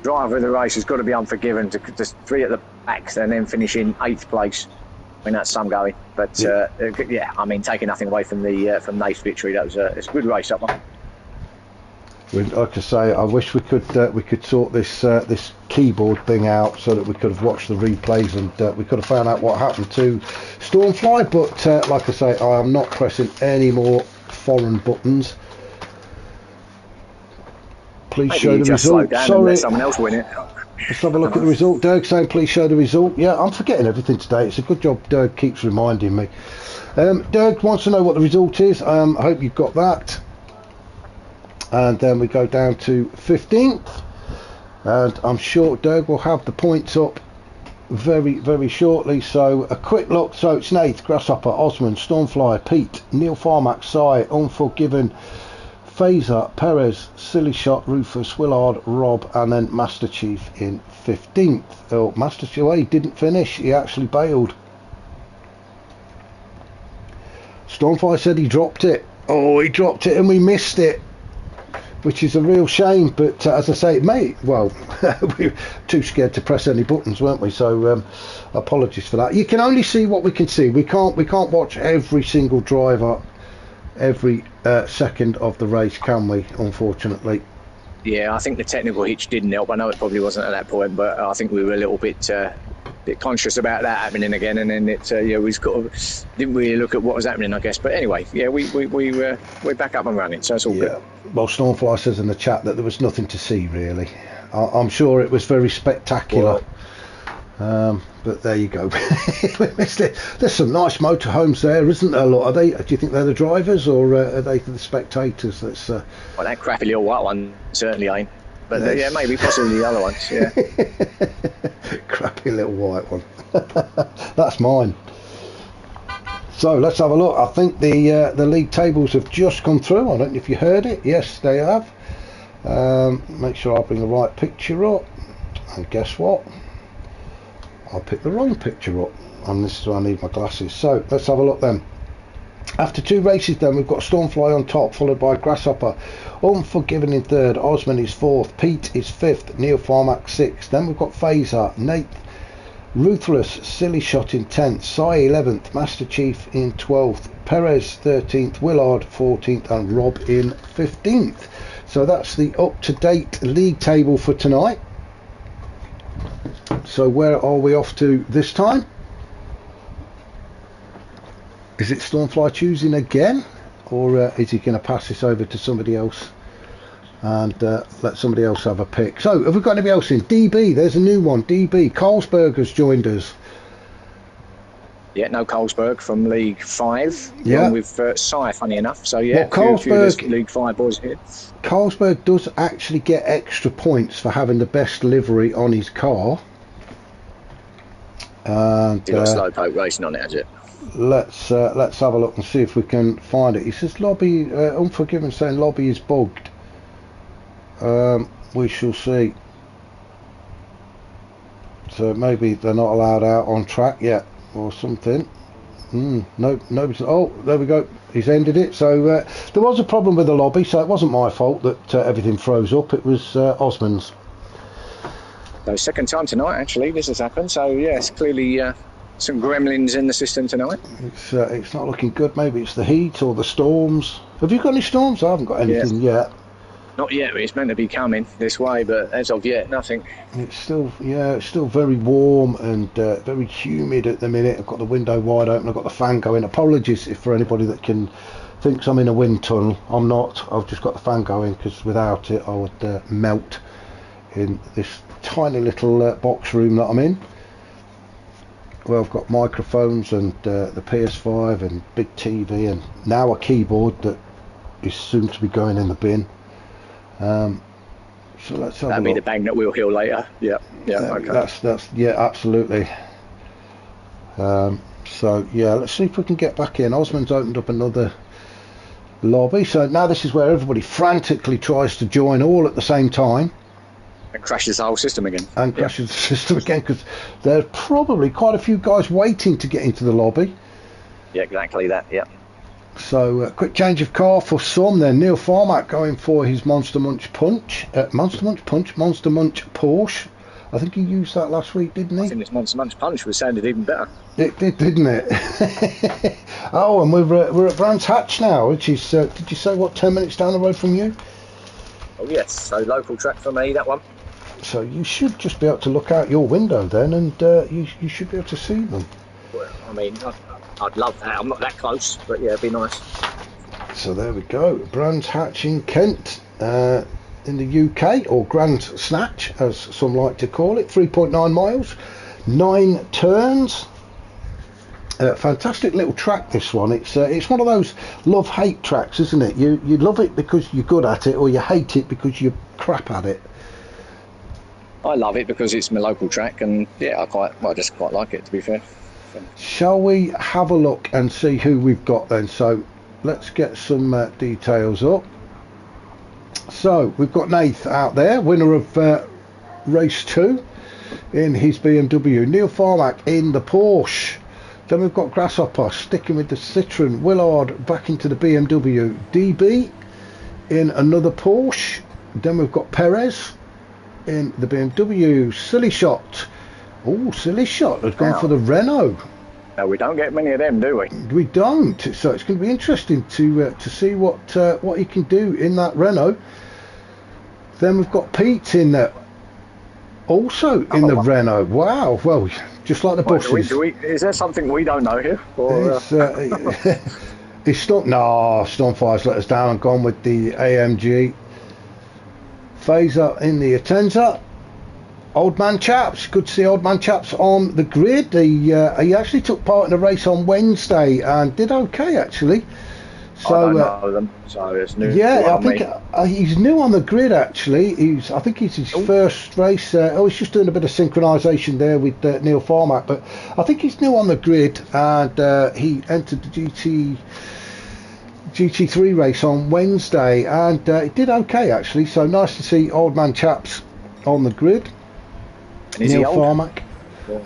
driver of the race has got to be Unforgiven to three at the back and then finish in 8th place. I mean, that's some going, but yeah, I mean, taking nothing away from Nate's victory, that was it's a good race up one. Like I say, I wish we could sort this keyboard thing out so that we could have watched the replays and we could have found out what happened to Stormfly. But like I say, I am not pressing any more foreign buttons. Please Maybe show the result. Sorry, let someone else win it. Let's have a look at the result. Dirk saying please show the result. Yeah, I'm forgetting everything today. It's a good job Dirk keeps reminding me. Dirk wants to know what the result is. I hope you've got that. And then we go down to 15th. And I'm sure Dirk will have the points up very, very shortly. So a quick look. So it's Nate, Grasshopper, Osman, Stormfly, Pete, Neil Farmack, Sai, Unforgiven, Phaser, Perez, Silly Shot, Rufus, Willard, Rob, and then Master Chief in 15th. Oh, Master Chief, well, he didn't finish. He actually bailed. Stormfire said he dropped it. Oh, he dropped it and we missed it, which is a real shame. But as I say, mate, well, we were too scared to press any buttons, weren't we? So apologies for that. You can only see what we can see. We can't watch every single driver every second of the race, can we? Unfortunately. Yeah, I think the technical hitch didn't help. I know it probably wasn't at that point, but I think we were a little bit conscious about that happening again, and then it we didn't really look at what was happening, I guess. But anyway, yeah, we're back up and running, so it's all good. Well, Stormfly says in the chat that there was nothing to see really. I'm sure it was very spectacular. But there you go. We missed it. There's some nice motorhomes there, isn't there? A lot. Do you think they're the drivers or are they the spectators? That's well, that crappy little white one certainly ain't. But yeah, maybe possibly the other ones. Yeah. Crappy little white one. That's mine. So let's have a look. I think the league tables have just come through. I don't know if you heard it. Yes, they have. Make sure I bring the right picture up. And guess what? I picked the wrong picture up, and this is where I need my glasses. So let's have a look then. After 2 races then, we've got Stormfly on top, followed by Grasshopper, Unforgiven in 3rd, Osman is 4th, Pete is 5th, Neil Farmack 6th. Then we've got Phaser, Nate, Ruthless, Silly Shot in 10th, Sai 11th, Master Chief in 12th, Perez 13th, Willard 14th, and Rob in 15th. So that's the up-to-date league table for tonight. So where are we off to this time? Is it Stormfly choosing again, or is he going to pass this over to somebody else and let somebody else have a pick? So have we got anybody else in? DB, there's a new one. DB, Carlsberg joined us. Yeah, no Carlsberg from League 5. Yeah, with Sai, funny enough. So yeah, well, few League 5 boys here. Carlsberg does actually get extra points for having the best livery on his car. And You've got Slowpoke Racing on it, has it? Let's have a look and see if we can find it. He says lobby, Unforgiven saying lobby is bugged. We shall see. So maybe they're not allowed out on track yet or something. No, nobody's. Oh, there we go. He's ended it. So there was a problem with the lobby, so it wasn't my fault that everything froze up. It was Osman's. So second time tonight, actually, this has happened. So yes, clearly some gremlins in the system tonight. It's not looking good. Maybe it's the heat or the storms. Have you got any storms? I haven't got anything yet. Not yet. It's meant to be coming this way, but as of yet, nothing. It's still very warm and very humid at the minute. I've got the window wide open. I've got the fan going. Apologies if for anybody that thinks I'm in a wind tunnel. I'm not. I've just got the fan going because without it, I would melt in this tiny little box room that I'm in. Well, I've got microphones and the PS5 and big TV and now a keyboard that is soon to be going in the bin. So let's have That'll be the bang that we'll hear later. Yeah, okay. That's yeah, absolutely. So yeah, let's see if we can get back in. Osman's opened up another lobby, so now this is where everybody frantically tries to join all at the same time. And crashes the whole system again. And crashes the system again because there's probably quite a few guys waiting to get into the lobby. Yeah, exactly that. Yeah. So quick change of car for some then. Neil Farmack going for his Monster Munch Monster Munch Porsche. I think he used that last week, didn't he? I think this Monster Munch Punch was sounded even better. It did, didn't it? Oh, and we're at Brands Hatch now, which is did you say what, 10 minutes down the road from you? Oh yes, so local track for me, that one. So you should just be able to look out your window then, and you should be able to see them. Well, I mean, I'd love that. I'm not that close, but yeah, it'd be nice. So there we go. Brands Hatch in Kent, in the UK, or Grand Snatch, as some like to call it. 3.9 miles, 9 turns. Fantastic little track, this one. It's one of those love-hate tracks, isn't it? You love it because you're good at it, or you hate it because you're crap at it. I love it because it's my local track, and yeah, I just quite like it, to be fair. So. Shall we have a look and see who we've got then? So let's get some details up. So we've got Nath out there, winner of race 2 in his BMW. Neil Farmack in the Porsche. Then we've got Grasshopper sticking with the Citroen. Willard back into the BMW. DB in another Porsche. Then we've got Perez in the BMW. Silly Shot. Oh, Silly Shot has gone for the Renault. No, we don't get many of them, do we? We don't. So it's going to be interesting to see what he can do in that Renault. Then we've got Pete in there, also in the Renault. Wow. Well, just like the buses. Is there something we don't know here? Or, it's Stormfire's let us down and gone with the AMG. Phaser in the Atenza. Old Man Chaps, good to see Old Man Chaps on the grid. He actually took part in a race on Wednesday and did okay actually. So I don't know them, so it's new. Yeah, I think he's new on the grid actually. I think it's his first race. He's just doing a bit of synchronisation there with Neil Farmack, but I think he's new on the grid and he entered the GT3 race on Wednesday and he did okay actually. So nice to see Old Man Chaps on the grid. And is he old? Farmack.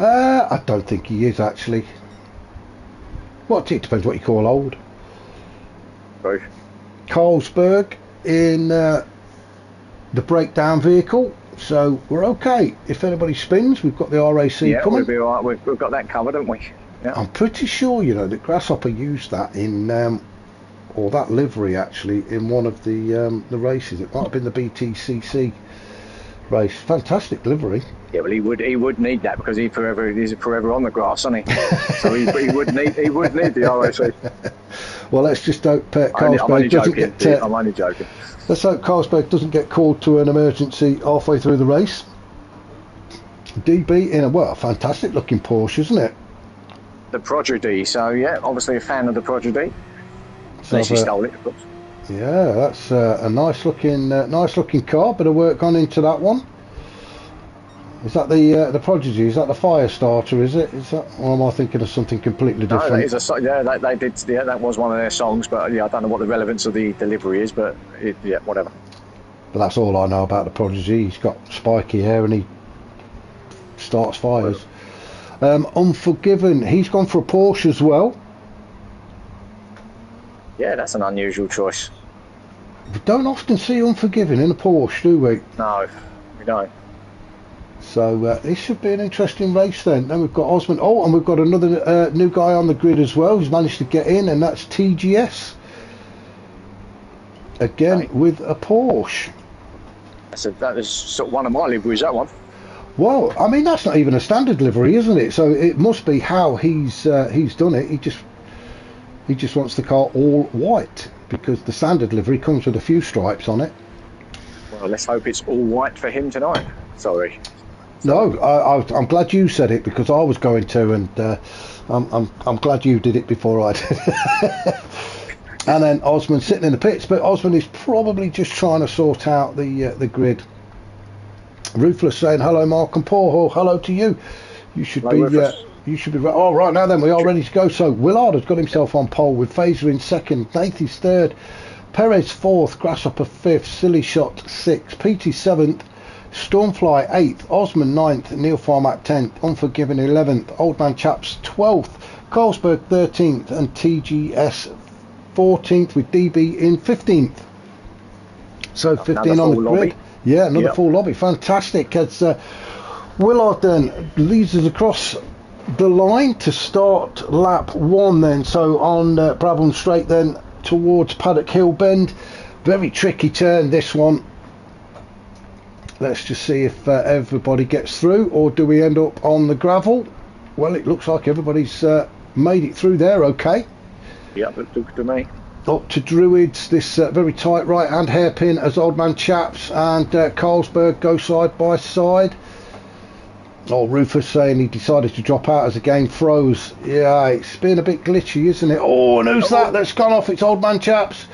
I don't think he is actually. Well, it depends what you call old. True. Carlsberg in the breakdown vehicle, so we're okay. If anybody spins, we've got the RAC coming. We'll be all right. We've got that covered, haven't we? Yeah. I'm pretty sure, you know, that Grasshopper used that in, or that livery actually, in one of the races. It might have been the BTCC race. Fantastic livery. Yeah, well, he would need that because he's forever on the grass, isn't he? So he would need the RAC. Well, let's just hope Carlsberg doesn't get. I'm only joking. Let's hope Carlsberg doesn't get called to an emergency halfway through the race. DB in a fantastic looking Porsche, isn't it? The Prodigy. So yeah, obviously a fan of the Prodigy. Unless he stole it, of course. Yeah, that's a nice looking car. Bit of work gone into that one. Is that the Prodigy? Is that the Firestarter? Is it? Is that? Or am I thinking of something completely different? No, that is they did. Yeah, that was one of their songs. But yeah, I don't know what the relevance of the delivery is. But yeah, whatever. But that's all I know about the Prodigy. He's got spiky hair and he starts fires. Unforgiven. He's gone for a Porsche as well. Yeah, that's an unusual choice. We don't often see Unforgiven in a Porsche, do we? No, we don't. So this should be an interesting race then. Then we've got Osmond. Oh, and we've got another new guy on the grid as well who's managed to get in, and that's TGS. Again with a Porsche. That was sort of one of my liveries, that one. Well, I mean, that's not even a standard livery, isn't it? So it must be how he's done it. He just wants the car all white because the standard livery comes with a few stripes on it. Well, let's hope it's all white for him tonight. Sorry. No, I'm glad you said it because I was going to, and I'm glad you did it before I did. And then Osmond sitting in the pits, but Osmond is probably just trying to sort out the grid. Ruthless saying hello, Mark and Paul. Oh, hello to you. You should you should be right. Oh, right now then we are ready to go. So Willard has got himself on pole with Fazer in second, Nathan's third, Perez fourth, Grasshopper fifth, Silly Shot sixth, PT seventh, Stormfly 8th, Osmond 9th, Neil Farmack 10th, Unforgiven 11th, Old Man Chaps 12th, Carlsberg 13th and TGS 14th with DB in 15th. So 15 on the grid. Yeah, another full lobby. Fantastic. As Willard then leads us across the line to start lap 1 then. So on Brabham Straight then towards Paddock Hill Bend. Very tricky turn this one. Let's just see if everybody gets through, or do we end up on the gravel? Well, it looks like everybody's made it through there okay. Yeah, that looks to me. Up to Druids, this very tight right hand hairpin as Old Man Chaps and Carlsberg go side by side. Oh, Rufus saying he decided to drop out as the game froze. Yeah, it's been a bit glitchy, isn't it? Oh, and who's that that's gone off? It's Old Man Chaps.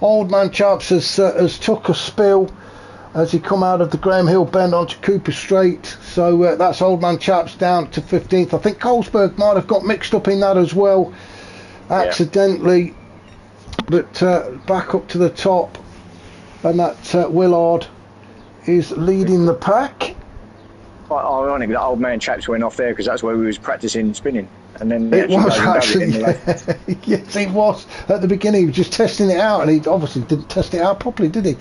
Old Man Chaps has took a spill as he come out of the Graham Hill Bend onto Cooper Straight. So that's Old Man Chaps down to 15th. I think Carlsberg might have got mixed up in that as well, accidentally. But back up to the top, and that Willard is leading the pack. Quite ironic that Old Man Chaps went off there because that's where we was practicing spinning. And then it was actually, yes, it was. At the beginning, he was just testing it out, and he obviously didn't test it out properly, did he?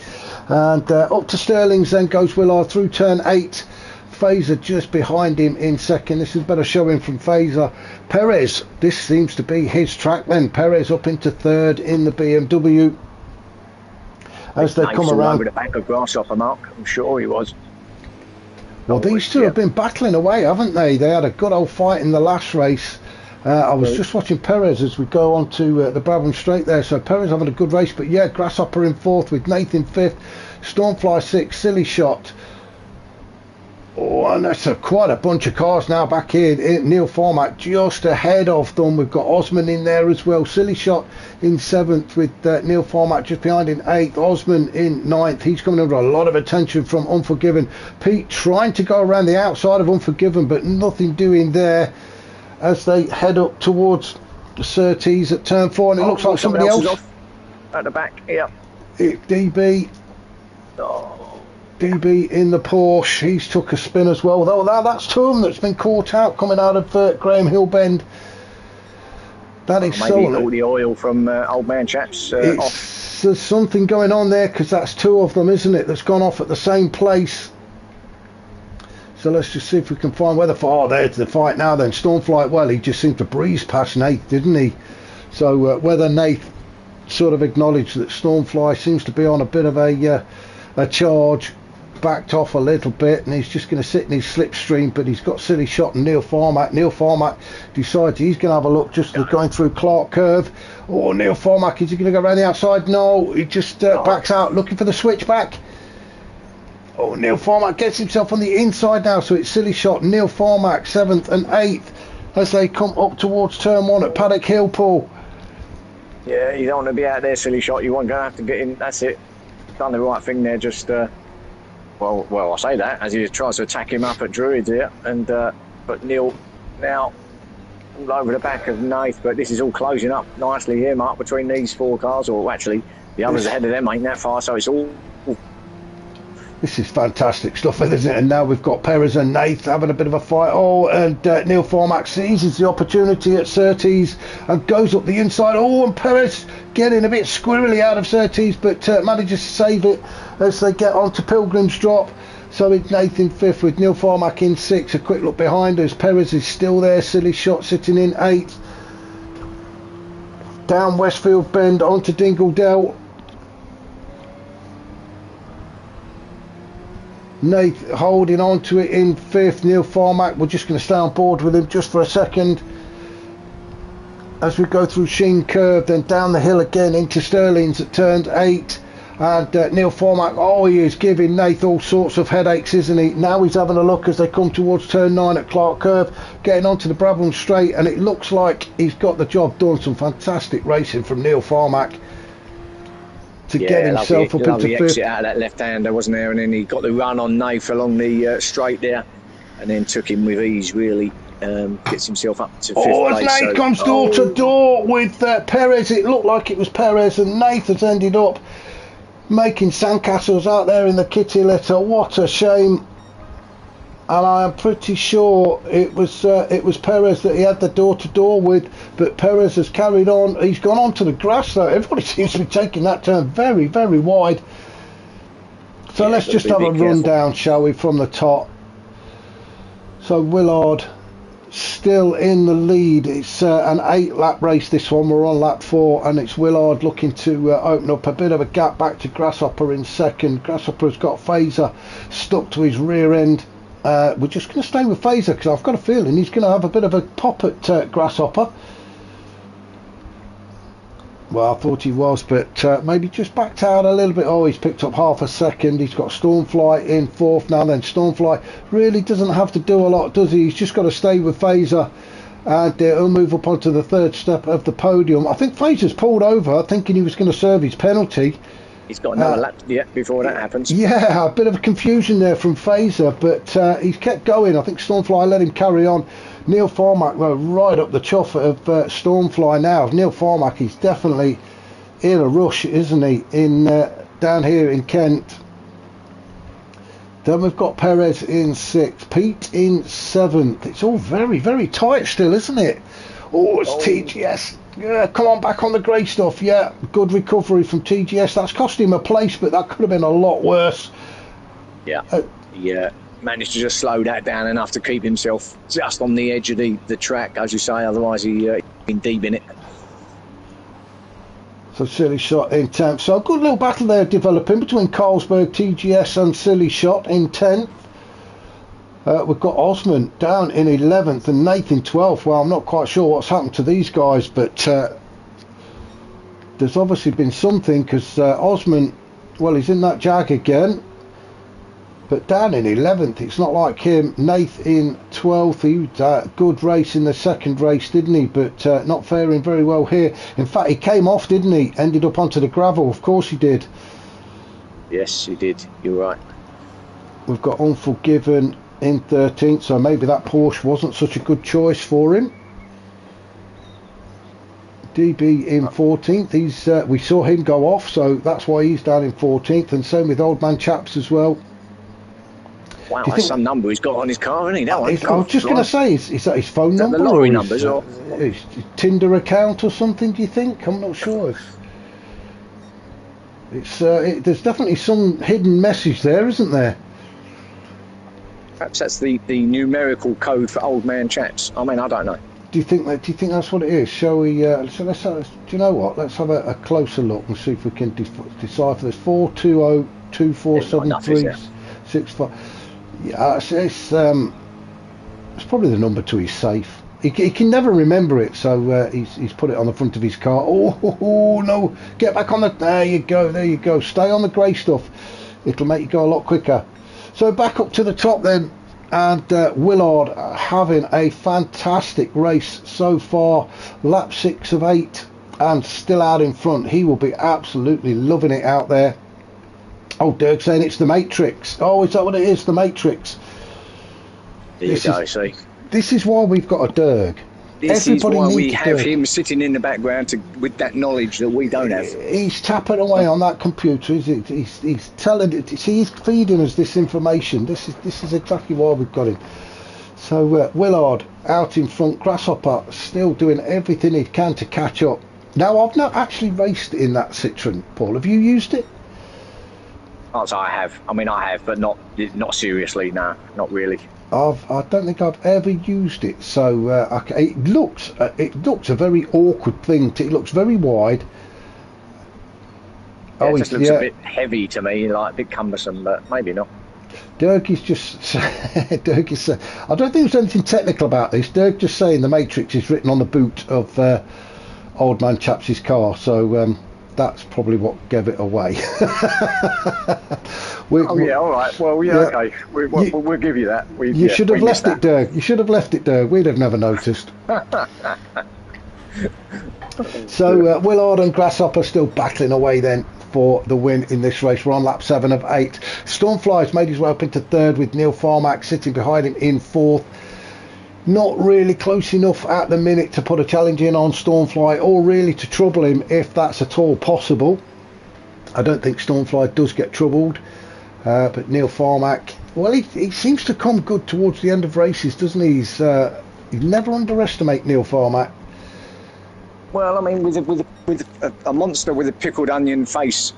And up to Sterling's then goes Willard through turn 8. Fazer just behind him in second. This is better showing from Fazer. Perez, this seems to be his track then. Perez up into third in the BMW. As they come around. With the back of Grasshopper, Mark. I'm sure he was. Well, these two have been battling away, haven't they? They had a good old fight in the last race. I was just watching Perez as we go on to the Brabham Straight there. So Perez having a good race, but yeah, Grasshopper in fourth with Nathan fifth, Stormfly sixth, Silly Shot. Oh, and that's quite a bunch of cars now back here. Neil Farmack just ahead of them. We've got Osmond in there as well. Silly Shot in seventh with Neil Farmack just behind in eighth. Osmond in ninth. He's coming under a lot of attention from Unforgiven. Pete trying to go around the outside of Unforgiven, but nothing doing there as they head up towards the Surtees at turn 4. And it looks like somebody else off at the back. Yeah. DB. Oh. DB in the Porsche, he's took a spin as well. Though that's Tom that's been caught out coming out of Graham Hill Bend. That is maybe all the oil from old man chaps off. There's something going on there, because that's two of them, isn't it, that's gone off at the same place. So let's just see if we can find where there's the fight now then. Stormfly, well, he just seemed to breeze past Nath, didn't he? So whether Nath sort of acknowledged that Stormfly seems to be on a bit of a charge, backed off a little bit, and he's just going to sit in his slipstream, but he's got Silly Shot and Neil Farmack. Neil Farmack decides he's going to have a look just going through Clark Curve. Oh, Neil Farmack, is he going to go around the outside? No, he just backs out looking for the switchback. Oh, Neil Farmack gets himself on the inside now, so it's Silly Shot, Neil Farmack 7th and 8th as they come up towards turn 1 at Paddock Hill, Paul. Yeah, you don't want to be out there, Silly Shot. You weren't going to have to get in. That's it. Done the right thing there. Just well, I say that as he tries to attack him up at Druids here, and but Neil now all over the back of Nath. But this is all closing up nicely here, Mark, between these 4 cars, or actually the others ahead of them ain't that far, so it's all. This is fantastic stuff, isn't it? And now we've got Perez and Nath having a bit of a fight. Oh, and Neil Farmack seizes the opportunity at Surtees and goes up the inside. Oh, and Perez getting a bit squirrely out of Surtees, but manages to save it as they get onto Pilgrim's Drop. So it's Nath in 5th with Neil Farmack in 6th. A quick look behind us. Perez is still there. Silly Shot sitting in 8th. Down Westfield Bend onto Dingledale. Nath holding on to it in 5th. Neil Farmack, we're just going to stay on board with him just for a second as we go through Sheen Curve, then down the hill again into Sterling's at turn 8. And Neil Farmack, oh, he is giving Nath all sorts of headaches, isn't he? Now he's having a look as they come towards turn 9 at Clark Curve, getting onto the Brabham Straight, and it looks like he's got the job done. Some fantastic racing from Neil Farmack to get himself up into 5th. Exit out of that left-hander, wasn't there? And then he got the run on Nath along the straight there, and then took him with ease, really. Gets himself up to 5th place. As Nath comes door to door with Perez, it looked like it was Perez, and Nath has ended up making sandcastles out there in the kitty litter. What a shame. And I am pretty sure it was Perez that he had the door-to-door with, but Perez has carried on. He's gone on to the grass though. Everybody seems to be taking that turn very, very wide. So yeah, let's just have a rundown, shall we, from the top. So Willard still in the lead. It's an 8-lap race, this one. We're on lap 4, and it's Willard looking to open up a bit of a gap back to Grasshopper in 2nd. Grasshopper's got Phaser stuck to his rear end. We're just going to stay with Phaser because I've got a feeling he's going to have a bit of a pop at Grasshopper. Well, I thought he was, but maybe just backed out a little bit. Oh, he's picked up half a second. He's got Stormfly in 4th now. Then Stormfly really doesn't have to do a lot, does he? He's just got to stay with Phaser, and he'll move up onto the 3rd step of the podium. I think Phaser's pulled over, thinking he was going to serve his penalty. He's got another lap yet before that happens. Yeah, a bit of a confusion there from Phaser, but he's kept going. I think Stormfly let him carry on. Neil Farmack right up the chuff of Stormfly now. Neil Farmack is definitely in a rush, isn't he, in down here in Kent. Then we've got Perez in 6th, Pete in 7th. It's all very, very tight still, isn't it? Oh, it's TGS. Yeah, come on, back on the grey stuff. Yeah, good recovery from TGS. That's cost him a place, but that could have been a lot worse. Yeah, yeah. Managed to just slow that down enough to keep himself just on the edge of the track, as you say. Otherwise, he'd been deep in it. So Silly Shot in 10th. So a good little battle there developing between Carlsberg, TGS, and Silly Shot in 10th. We've got Osman down in 11th and Nathan 12th. Well, I'm not quite sure what's happened to these guys, but there's obviously been something, because Osman, well, he's in that Jag again, but down in 11th. It's not like him. Nath in 12th. He had a good race in the 2nd race, didn't he? But not faring very well here. In fact, he came off, didn't he? Ended up onto the gravel. Of course he did. Yes, he did. You're right. We've got Unforgiven in 13th, so maybe that Porsche wasn't such a good choice for him. DB in 14th. We saw him go off, so that's why he's down in 14th, and same with Old Man Chaps as well. Wow, that's some number he's got on his car, isn't he? That one. I was just going to say, is that his phone number? The lottery or numbers, his Tinder account or something, do you think? I'm not sure. There's definitely some hidden message there, isn't there? Perhaps that's the numerical code for old man chats. I mean, I don't know. Do you think that's what it is? Shall we? So do you know what? Let's have a closer look and see if we can decipher this. 420247365. Yeah, it's probably the number to his safe. He can never remember it, so he's put it on the front of his car. Oh no! Get back on the. There you go. Stay on the grey stuff. It'll make you go a lot quicker. So back up to the top then. And Willard having a fantastic race so far, lap 6 of 8 and still out in front. He will be absolutely loving it out there. Oh, Dirk saying it's the Matrix. Oh, is that what it is, the Matrix? There you go, see. This is why we've got a Dirk. This is why we have him sitting in the background with that knowledge that we don't have. He's tapping away on that computer. He's telling it. He's feeding us this information. This is exactly why we've got him. So Willard out in front. Grasshopper still doing everything he can to catch up. Now I've not actually raced in that Citroen, Paul. Have you used it? Oh, so I have. I mean, I have, but not seriously. No, not really. I don't think I've ever used it, so it looks a very awkward thing. It looks very wide. Yeah, it just looks a bit heavy to me, like a bit cumbersome, but maybe not. Dirk is just I don't think there's anything technical about this. Dirk just saying the Matrix is written on the boot of old man Chaps's car, so that's probably what gave it away. Yeah, all right. Well, okay. We'll give you that. You should have left it, Dirk. You should have left it, Dirk. We'd have never noticed. So Willard and Grasshopper still battling away then for the win in this race. We're on lap 7 of 8. Stormfly's made his way up into 3rd with Neil Farmack sitting behind him in 4th. Not really close enough at the minute to put a challenge in on Stormfly or really to trouble him if that's at all possible. I don't think Stormfly does get troubled, but Neil Farmack, well, he seems to come good towards the end of races, doesn't he? You never underestimate Neil Farmack. Well, I mean, with a monster with a pickled onion face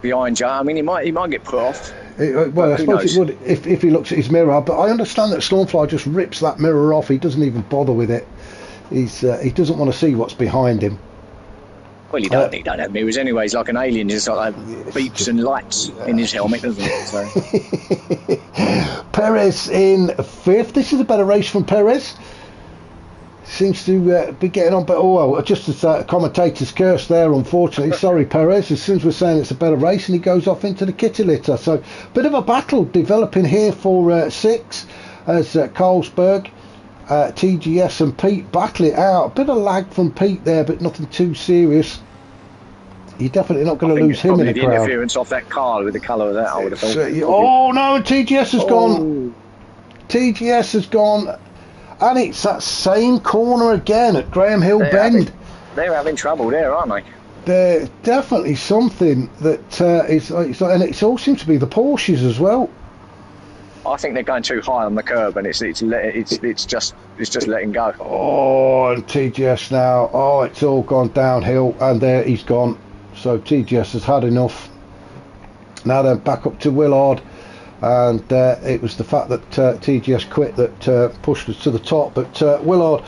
behind you, I mean, he might get put off. Well, I suppose it would if he looks at his mirror, but I understand that Stormfly just rips that mirror off. He doesn't even bother with it. He doesn't want to see what's behind him. Well, he don't have mirrors anyway. He's like an alien. He's like beeps and lights in his helmet, doesn't it? So. Perez in 5th. This is a better race from Perez. Seems to be getting on, but just as commentator's curse there, unfortunately. Sorry, Perez. As soon as we're saying it's a better race, and he goes off into the kitty litter. So, bit of a battle developing here for 6 as Carlsberg, TGS, and Pete battle it out. A bit of lag from Pete there, but nothing too serious. You're definitely not going to lose him in the crowd. The interference off that car with the colour of that, I would have thought. Oh no, TGS has gone. TGS has gone. And it's that same corner again at Graham Hill Bend. They're having trouble there, aren't they? There's definitely something that and it all seems to be the Porsches as well. I think they're going too high on the curb, and it's just letting go. Oh, and TGS now. Oh, it's all gone downhill, and there he's gone. So TGS has had enough. Now then, back up to Willard. And it was the fact that TGS quit that pushed us to the top, but Willard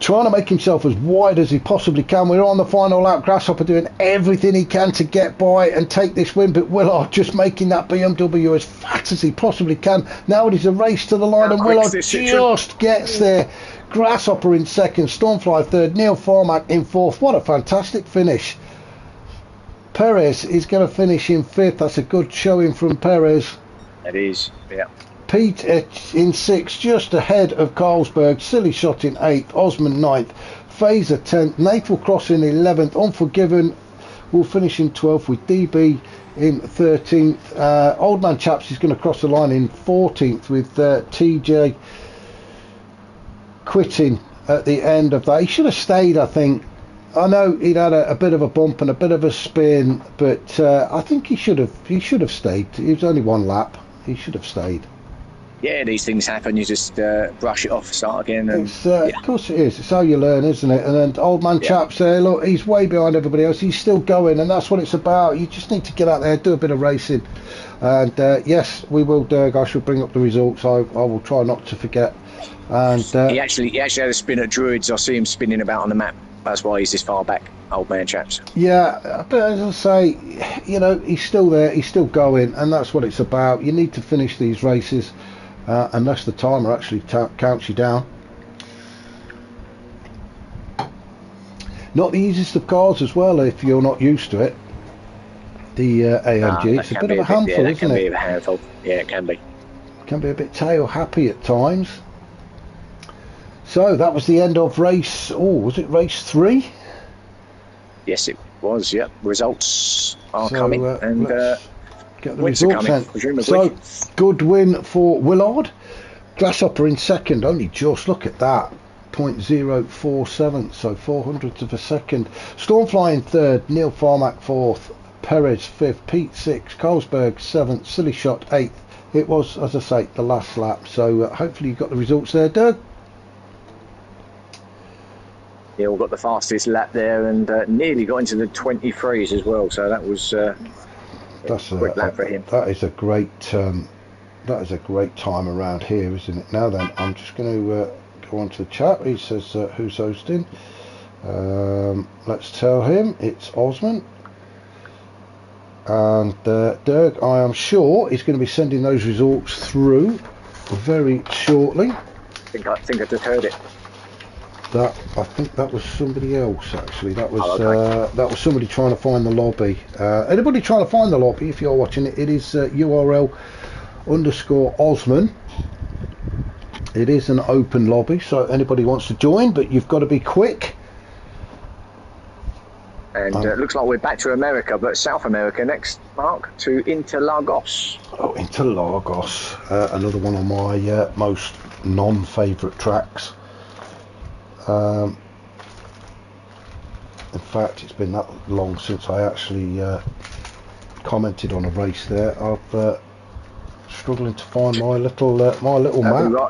trying to make himself as wide as he possibly can. We're on the final lap. Grasshopper doing everything he can to get by and take this win, but Willard just making that BMW as fat as he possibly can. Now it is a race to the line, and Willard just gets there. Grasshopper in 2nd, Stormfly 3rd, Neil Farmack in 4th. What a fantastic finish. Perez is going to finish in 5th. That's a good showing from Perez. It is, yeah. Pete in 6th, just ahead of Carlsberg. Silly Shot in 8th, Osmond 9th, Phaser 10th, Natal Cross in 11th, Unforgiven will finish in 12th with DB in 13th. Old Man Chaps is going to cross the line in 14th with TJ quitting at the end of that. He should have stayed, I think. I know he'd had a bit of a bump and a bit of a spin, but I think he should have stayed. It was only one lap. He should have stayed. Yeah, these things happen. You just brush it off, start again. And, Of course it is. It's how you learn, isn't it? And then old man Chaps there, look, he's way behind everybody else. He's still going, and that's what it's about. You just need to get out there, do a bit of racing. And yes, we will, Dirk. I shall bring up the results. I will try not to forget. And he actually had a spin at Druids. I see him spinning about on the map. That's why he's this far back, old man Chaps. Yeah, but as I say, you know, he's still there. He's still going, and that's what it's about. You need to finish these races. Unless the timer actually counts you down. Not the easiest of cars as well if you're not used to it. The AMG, it's a bit of a handful, isn't it? It can be a handful. Yeah, it can be. Can be a bit tail happy at times. So that was the end of race. Oh, was it race 3? Yes, it was. Yeah, results are coming, and get the results then. So good win for Willard. Grasshopper in second, only just, look at that, 0.047, so 400ths of a second. Stormfly in third, Neil Farmack fourth, Perez fifth, Pete sixth, Carlsberg seventh, Silly Shot eighth. It was, as I say, the last lap, so hopefully you got the results there, Doug. Yeah, we got the fastest lap there, and nearly got into the 23s as well, so that was that's a quick lap for him. That is a great time around here, isn't it? Now then, I'm just going to go on to the chat. He says who's hosting. Let's tell him it's Osman, and Dirk, I am sure, is going to be sending those results through very shortly. I think I just heard it. I think that was somebody else actually. That was somebody trying to find the lobby. Anybody trying to find the lobby, if you're watching it, it is URL_Osman. It is an open lobby, so anybody wants to join, but you've got to be quick. And it looks like we're back to America, but South America next, Mark, to Interlagos. Oh, Interlagos, another one of my most non-favourite tracks. In fact, it's been that long since I actually commented on a race there. I've struggling to find my little map.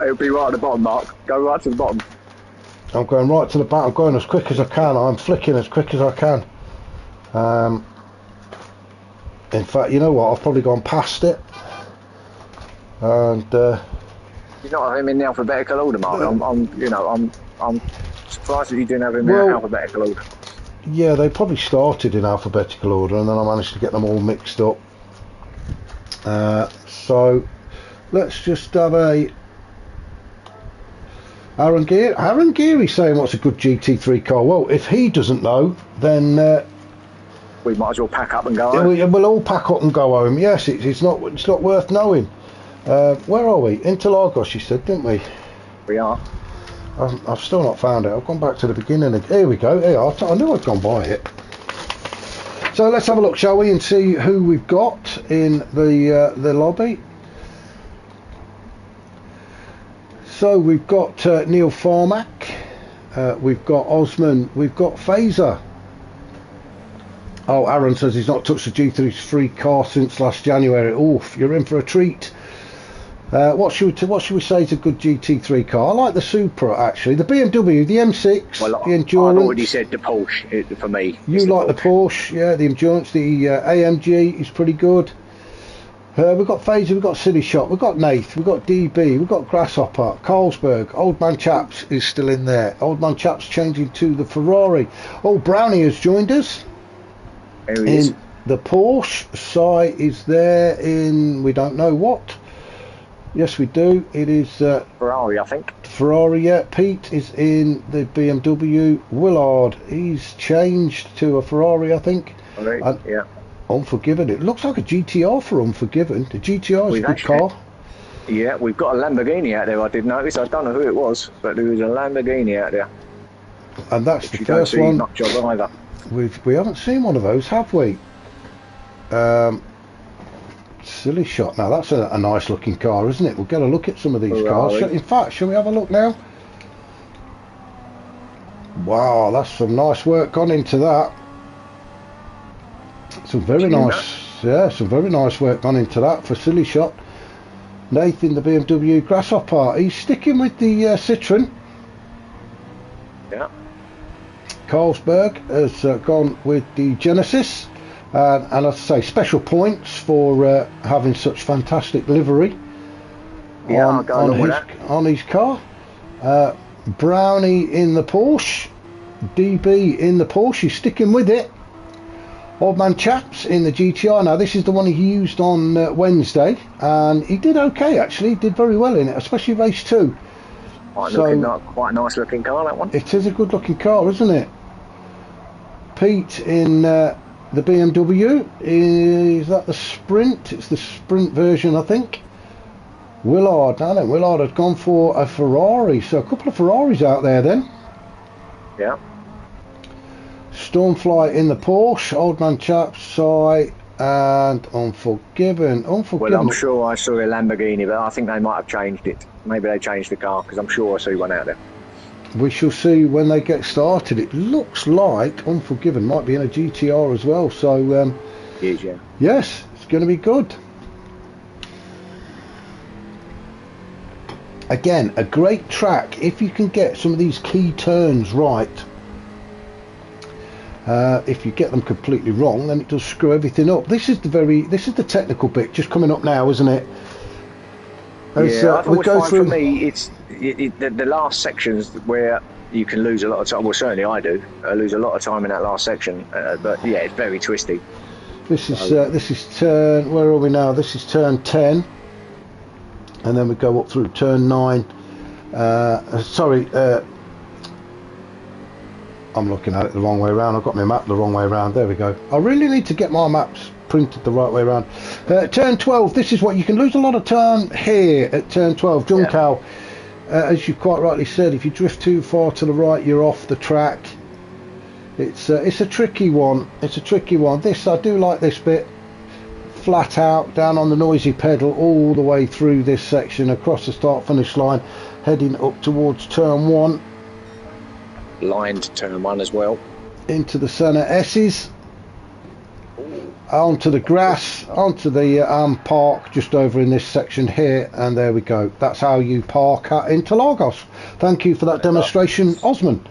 It'll be right at the bottom, Mark. Go right to the bottom. I'm going right to the back. I'm going as quick as I can. I'm flicking as quick as I can. In fact, you know what? I've probably gone past it. And you're not having him in the alphabetical order, Mark. I'm surprised that you didn't have him in alphabetical order. Yeah, they probably started in alphabetical order, and then I managed to get them all mixed up. So let's just have a Aaron Geary saying what's a good GT3 car. Well, if he doesn't know, then we might as well pack up and go home. We'll all pack up and go home. Yes, it's not worth knowing. Where are we? Interlagos, you said, didn't we? We are. I've still not found it. I've gone back to the beginning. Here we go. Here, I knew I'd gone by it. So let's have a look, shall we, and see who we've got in the lobby. So we've got Neil Farmack, we've got Osman, we've got Phaser. Oh, Aaron says he's not touched the GT3 car since last January. Oof, you're in for a treat. What should we say is a good GT3 car? I like the Supra, actually. The BMW, the M6, the Endurance. I've already said the Porsche for me. You like the Porsche, yeah, the Endurance, the AMG is pretty good. We've got Phaser, we've got Silly Shot, we've got Nath, we've got DB, we've got Grasshopper, Carlsberg, Old Man Chaps is still in there. Old Man Chaps changing to the Ferrari. Oh, Brownie has joined us. There he is. The Porsche. Sai is there in, we don't know what. Yes, we do. It is Ferrari, I think. Ferrari, yeah. Pete is in the BMW. Willard, he's changed to a Ferrari, I think. Right, yeah. Unforgiven. It looks like a GTR for Unforgiven. The GTR is a good car. Yeah, we've got a Lamborghini out there. I did notice. I don't know who it was, but there was a Lamborghini out there. And that's the first one. Not job either. We haven't seen one of those, have we? Silly Shot. Now that's a nice looking car, isn't it? We'll get a look at some of these cars. In fact, shall we have a look now? Wow, that's some nice work gone into that. Some very nice work gone into that for Silly Shot. Nathan, the BMW Grasshopper. He's sticking with the Citroen. Yeah. Carlsberg has gone with the Genesis. And as I say, special points for having such fantastic livery on his car. Brownie in the Porsche. DB in the Porsche. He's sticking with it. Old Man Chaps in the GTR. Now this is the one he used on Wednesday, and he did okay actually. He did very well in it, especially race 2. Quite a nice looking car, that one. It is a good looking car, isn't it? Pete in the BMW. Is that the Sprint? It's the Sprint version, I think. Willard. Now then, Willard had gone for a Ferrari, so a couple of Ferraris out there then. Yeah. Stormfly in the Porsche, Old Man Chaps, Sai, and Unforgiven. Well, I'm sure I saw a Lamborghini, but I think they might have changed it. Maybe they changed the car, because I'm sure I see one out there. We shall see when they get started. It looks like Unforgiven might be in a GTR as well, so yeah. Yes, it's going to be good. Again, a great track if you can get some of these key turns right. If you get them completely wrong, then it does screw everything up. This is the technical bit just coming up now, isn't it? Yeah, I always find for me, it's the last sections where you can lose a lot of time. Well, certainly I do. I lose a lot of time in that last section, but yeah, it's very twisty. This is turn. Where are we now? This is turn 10, and then we go up through turn 9. I'm looking at it the wrong way around. I've got my map the wrong way around. There we go. I really need to get my maps printed the right way around. Turn 12. This is what you can lose a lot of time here at turn 12. Junkow, as you quite rightly said, if you drift too far to the right, you're off the track. It's a tricky one. It's a tricky one. This, I do like this bit. Flat out, down on the noisy pedal, all the way through this section, across the start-finish line, heading up towards turn 1. Lined turn 1 as well. Into the centre S's. Onto the grass, onto the park just over in this section here, and there we go. That's how you park at Interlagos. Thank you for that demonstration, Osman.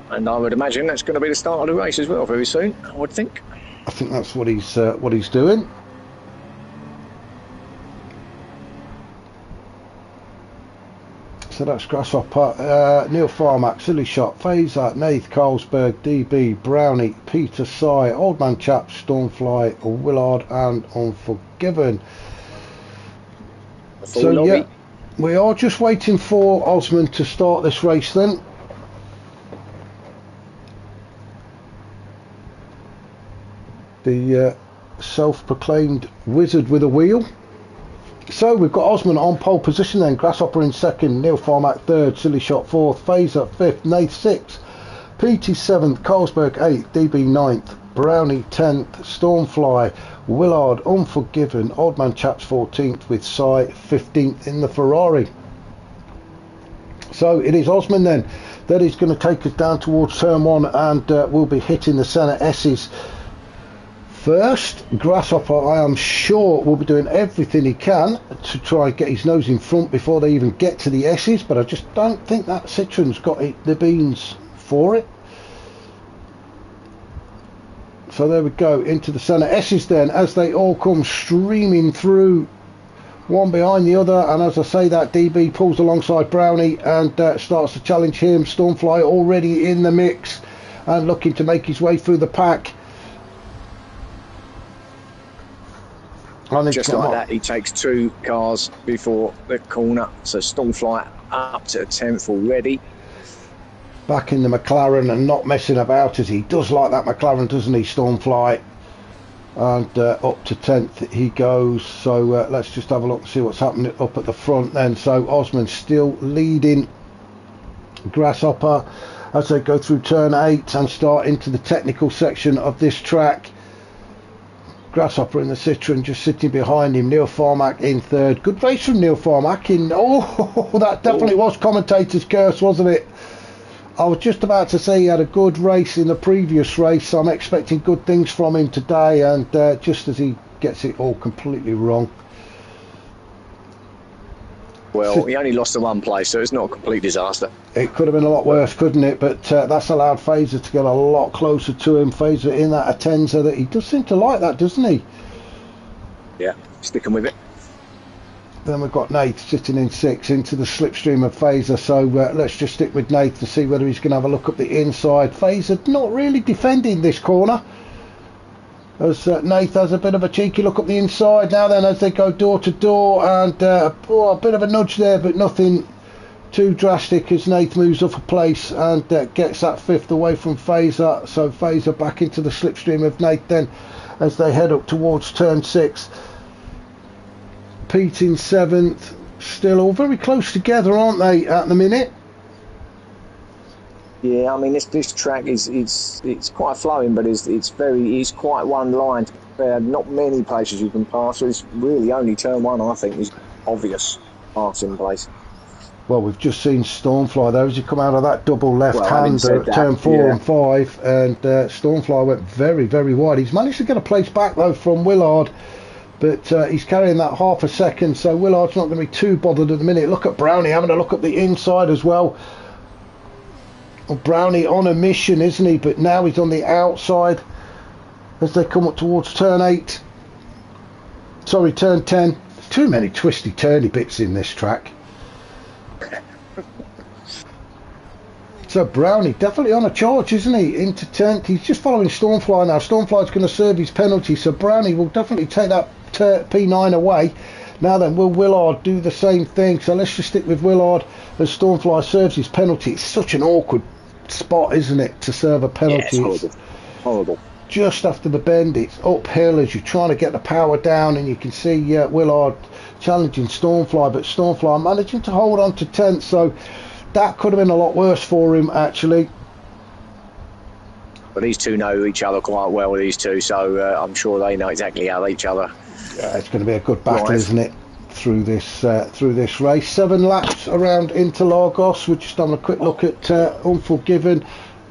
And I would imagine that's going to be the start of the race as well very soon, I would think. I think that's what he's doing. So that's Grasshopper, Neil Farmack, Silly Shot, Fazer, Nath, Carlsberg, DB, Brownie, Peter Sy, Old Man Chap, Stormfly, Willard, and Unforgiven. So yeah, we are just waiting for Osman to start this race then. The self-proclaimed wizard with a wheel. So we've got Osman on pole position then, Grasshopper in second, Neil Farmack third, Silly Shot fourth, Fazer fifth, Nath sixth, PT seventh, Carlsberg 8th, DB 9th, Brownie 10th, Stormfly, Willard, Unforgiven, Old Man Chaps 14th with Sy 15th in the Ferrari. So it is Osman then that is going to take us down towards turn 1, and we'll be hitting the centre S's first. Grasshopper, I am sure, will be doing everything he can to try and get his nose in front before they even get to the S's, but I just don't think that Citroen's got the beans for it. So there we go, into the centre S's then, as they all come streaming through, one behind the other, and as I say that, DB pulls alongside Brownie and starts to challenge him. Stormfly already in the mix and looking to make his way through the pack. Just like that, he takes 2 cars before the corner. So Stormfly up to 10th already. Back in the McLaren and not messing about, as he does like that McLaren, doesn't he, Stormfly? And up to 10th he goes. So let's just have a look and see what's happening up at the front then. So Osman still leading Grasshopper as they go through turn 8 and start into the technical section of this track. Grasshopper in the Citroen just sitting behind him. Neil Farmack in third. Good race from Neil Farmack. That definitely was commentator's curse, wasn't it? I was just about to say he had a good race in the previous race, so I'm expecting good things from him today, and just as he gets it all completely wrong. Well, he only lost to one place, so it's not a complete disaster. It could have been a lot worse, couldn't it? But that's allowed Fazer to get a lot closer to him. Fazer in that Atenza, that he does seem to like that, doesn't he? Yeah, sticking with it. Then we've got Nath sitting in 6 into the slipstream of Fazer, so let's just stick with Nath to see whether he's going to have a look up the inside. Fazer not really defending this corner, as Nath has a bit of a cheeky look up the inside now then as they go door to door, and a bit of a nudge there, but nothing too drastic as Nath moves up a place and gets that 5th away from Fazer. So Fazer back into the slipstream of Nath then as they head up towards turn 6. Pete in 7th, still all very close together, aren't they, at the minute? Yeah, I mean this track is quite flowing, but it's quite one line. There are not many places you can pass. So it's really only turn 1, I think, is obvious passing place. Well, we've just seen Stormfly there as he come out of that double left-hander at turn 4 and 5, and Stormfly went very, very wide. He's managed to get a place back though from Willard, but he's carrying that half a second, so Willard's not going to be too bothered at the minute. Look at Brownie having a look at the inside as well. Well, Brownie on a mission, isn't he? But now he's on the outside as they come up towards turn 8. Sorry, turn 10. There's too many twisty turny bits in this track. So Brownie definitely on a charge, isn't he? Into 10th. He's just following Stormfly now. Stormfly's going to serve his penalty, so Brownie will definitely take that P9 away. Now then, will Willard do the same thing? So let's just stick with Willard as Stormfly serves his penalty. It's such an awkward spot, isn't it, to serve a penalty? Yeah, it's horrible. Horrible. Just after the bend, it's uphill as you're trying to get the power down, and you can see Willard challenging Stormfly, but Stormfly managing to hold on to 10th, so that could have been a lot worse for him, actually. But these two know each other quite well, these two, so I'm sure they know exactly how each other. Yeah, it's going to be a good battle, isn't it, through this race. 7 laps around Interlagos. We're just having a quick look at Unforgiven.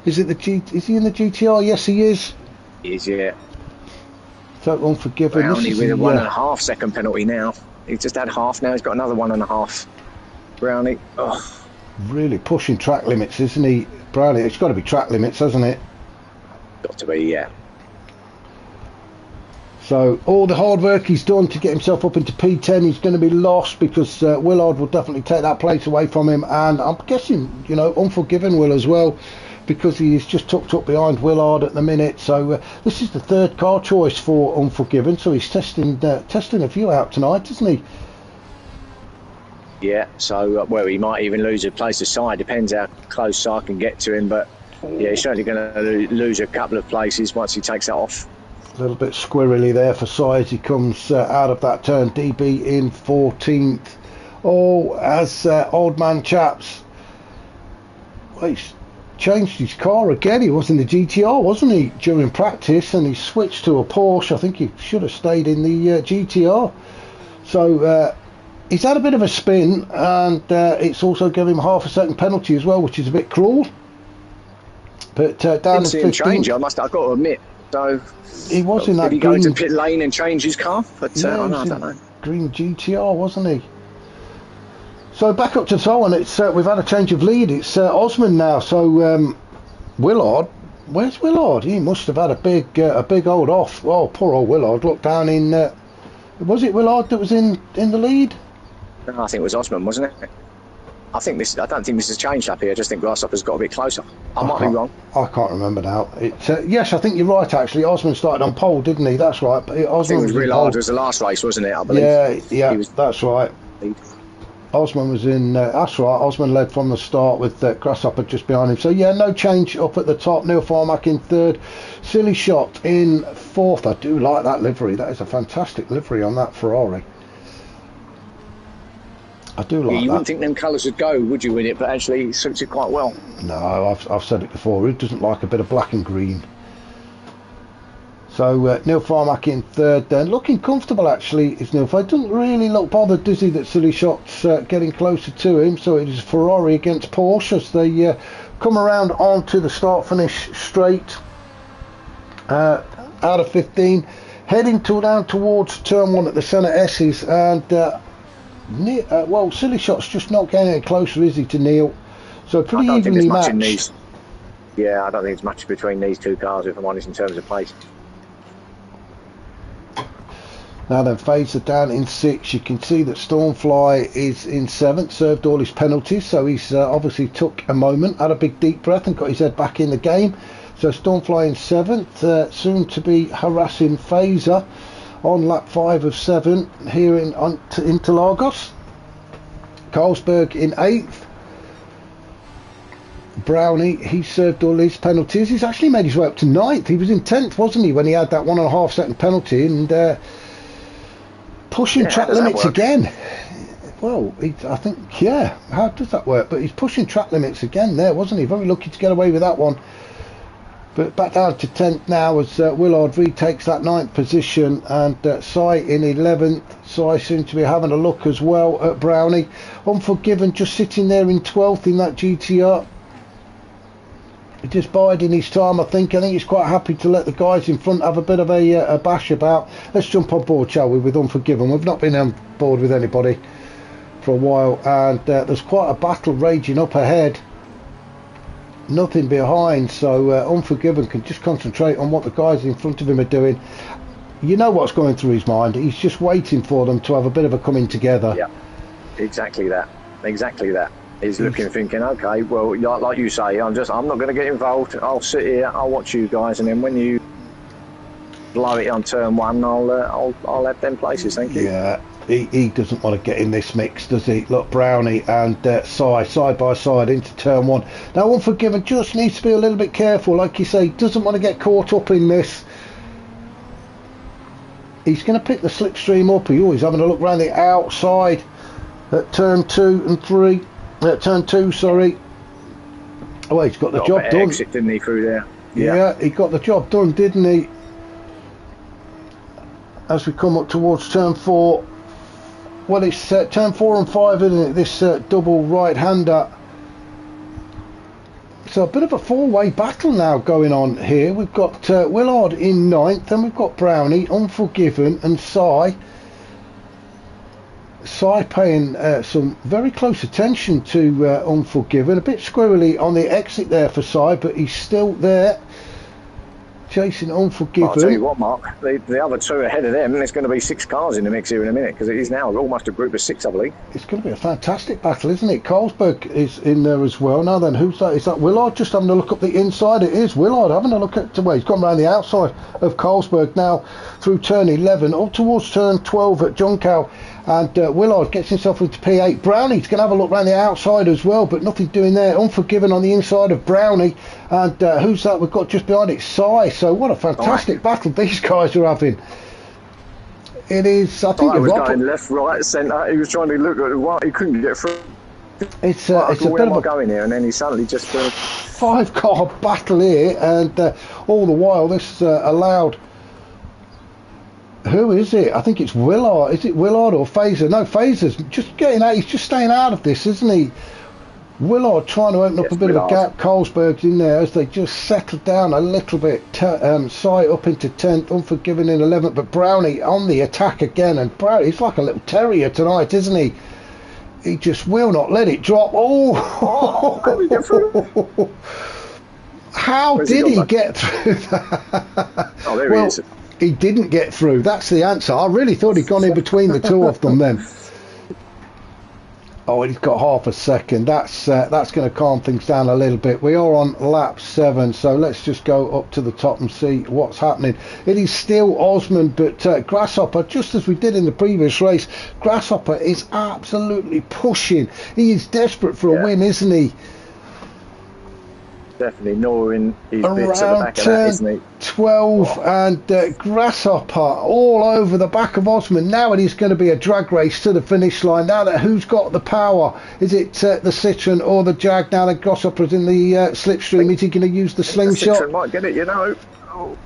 Is it is he in the GTR? Yes, he is. He is, yeah. So Unforgiven. Brownie with a 1.5 second penalty now. He's just had half now. He's got another 1.5. Brownie. Oh. Really pushing track limits, isn't he, Brownie? It's got to be track limits, hasn't it? Got to be, yeah. So all the hard work he's done to get himself up into P10, he's going to be lost because Willard will definitely take that place away from him, and I'm guessing, you know, Unforgiven will as well, because he is just tucked up behind Willard at the minute. So this is the 3rd car choice for Unforgiven, so he's testing a few out tonight, isn't he? Yeah, so well, he might even lose a place aside, depends how close I can get to him, but yeah, he's certainly going to lose a couple of places once he takes that off. A little bit squirrely there for size. He comes out of that turn. DB in 14th. Oh, as old man Chaps. Well, he's changed his car again. He was in the GTR, wasn't he, during practice, and he switched to a Porsche. I think he should have stayed in the GTR. So he's had a bit of a spin, and it's also given him half a second penalty as well, which is a bit cruel. But down to 15th. Change, I've got to admit. So he was in that. Did he go to pit lane and change his car? But yeah, I don't know. Green GTR, wasn't he? So back up to Towan. It's we've had a change of lead. It's Osman now. So Willard, where's Willard? He must have had a big old off. Oh, poor old Willard. Look down in. Was it Willard that was in the lead? No, I think it was Osman, wasn't it? I don't think this has changed up here. I just think Grasshopper's got a bit closer. I might be wrong. I can't remember now. Yes, I think you're right, actually. Osman started on pole, didn't he? That's right. But Osman I think it was Willard was the last race, wasn't it? I Yeah, believe. that's right. Osman was in. That's right. Osman led from the start with Grasshopper just behind him. So yeah, no change up at the top. Neil Farmack in 3rd. Silly Shot in 4th. I do like that livery. That is a fantastic livery on that Ferrari. I do like that. You wouldn't think them colours would go, would you, with it? But actually, it suits it quite well. No, I've said it before. Who doesn't like a bit of black and green? So Neil Farmack in 3rd then. Looking comfortable, actually, is Neil Farmack. Doesn't really look bothered, does he, that Silly Shot's getting closer to him. So it is Ferrari against Porsche as they come around onto the start-finish straight. Out of 15. Heading down towards turn 1 at the centre S's, and Well, Silly Shot's just not getting any closer, is he, to Neil? So pretty I don't think evenly there's much matched. in these. Yeah, I don't think there's much between these two cars, if I'm honest, in terms of pace. Now then, Phaser down in 6. You can see that Stormfly is in 7th, served all his penalties, so he's obviously took a moment, had a big deep breath and got his head back in the game. So Stormfly in 7th, soon to be harassing Phaser on lap 5 of 7 here in Interlagos. Carlsberg in 8th. Brownie, he served all his penalties. He's actually made his way up to 9th. He was in 10th, wasn't he, when he had that 1.5 second penalty, and pushing track limits again. Well, I think, yeah, how does that work? But he's pushing track limits again there, wasn't he? Very lucky to get away with that one. But back down to 10th now as Willard retakes that 9th position, and Sai in 11th. Sai seems to be having a look as well at Brownie. Unforgiven just sitting there in 12th in that GTR. Just biding his time, I think. I think he's quite happy to let the guys in front have a bit of a bash about. Let's jump on board, shall we, with Unforgiven. We've not been on board with anybody for a while, and there's quite a battle raging up ahead. Nothing behind, so Unforgiven can just concentrate on what the guys in front of him are doing. You know what's going through his mind. He's just waiting for them to have a bit of a coming together. Yeah, exactly that. Exactly that. He's looking, thinking, okay, well, like you say, I'm not going to get involved. I'll sit here, I'll watch you guys, and then when you blow it on turn 1, I'll have them places. Thank you. Yeah. He doesn't want to get in this mix, does he? Look, Brownie and Sai side by side into turn 1. Now, Unforgiven just needs to be a little bit careful. Like you say, he doesn't want to get caught up in this. He's going to pick the slipstream up. He's having a look around the outside at turn 2 and 3. Turn 2, sorry. Oh, he's got the job done. Exit, didn't he, through there? Yeah, he got the job done, didn't he? As we come up towards turn 4. Well, it's turn 4 and 5, isn't it? This double right-hander. So a bit of a four-way battle now going on here. We've got Willard in 9th, and we've got Brownie, Unforgiven, and Sai. Sai paying some very close attention to Unforgiven. A bit squirrely on the exit there for Sai, but he's still there. Chasing Unforgiven. I'll tell you what, Mark, the other two ahead of them, there's going to be 6 cars in the mix here in a minute, because it is now almost a group of 6, I believe. It's going to be a fantastic battle, isn't it? Carlsberg is in there as well. Now then, who's that? Is that Willard just having a look up the inside? It is Willard having a look at the way he's gone around the outside of Carlsberg now through turn 11 up towards turn 12 at Junkow. And Willard gets himself into P8. Brownie's going to have a look around the outside as well, but nothing doing there. Unforgiven on the inside of Brownie. And who's that we've got just behind it? Sai. So what a fantastic battle these guys are having. It is, I think, he was going left, right, centre. He was trying to look at what he couldn't get through. It's a bit of a going here, and then he suddenly just 5-car battle here, and all the while this allowed. Who is it? I think it's Willard. Is it Willard or Phaser? No, Phaser's just getting out. He's just staying out of this, isn't he? Willard trying to open up a bit of a gap. Carlsberg's in there as they just settle down a little bit. Sai up into 10th, Unforgiven in 11th, but Brownie on the attack again. And Brownie, he's like a little terrier tonight, isn't he? He just will not let it drop. Oh! How did he get through that? Oh, there he is. He didn't get through. That's the answer. I really thought he'd gone in between the two of them then. Oh, he's got half a second. That's going to calm things down a little bit. We are on lap 7, so let's just go up to the top and see what's happening. It is still Osmond, but Grasshopper, just as we did in the previous race, Grasshopper is absolutely pushing. He is desperate for a win, isn't he? Definitely gnawing his bits at the back of that, isn't he? 12 and Grasshopper all over the back of Osmond. Now it is going to be a drag race to the finish line. Now that who's got the power? Is it the Citroen or the Jag? Now that Grasshopper's in the slipstream, is he going to use the slingshot? The Citroen might get it, you know. Oh,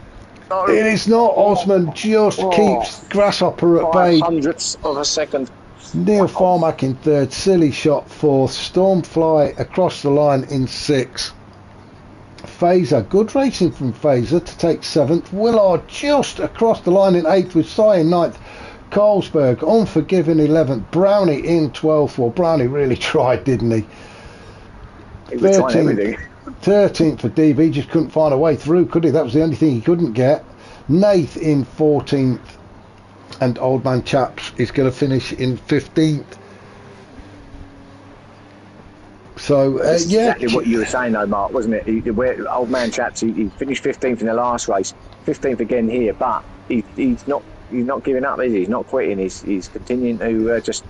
no. It is not. Osmond just keeps Grasshopper at bay. 0.05 of a second. Neil Farmack in 3rd, Silly Shot 4th, Stormfly across the line in 6th. Phaser, good racing from Phaser to take 7th. Willard just across the line in 8th with Sai in 9th. Carlsberg, Unforgiven 11th, Brownie in 12th. Well, Brownie really tried, didn't he? He was trying everything. 13th for DB, just couldn't find a way through, could he? That was the only thing he couldn't get. Nath in 14th, and Old Man Chaps is going to finish in 15th. So, yeah. Exactly what you were saying, though, Mark, wasn't it? Old Man Chaps, he finished 15th in the last race, 15th again here, but he's not giving up, is he? He's not quitting. He's continuing to just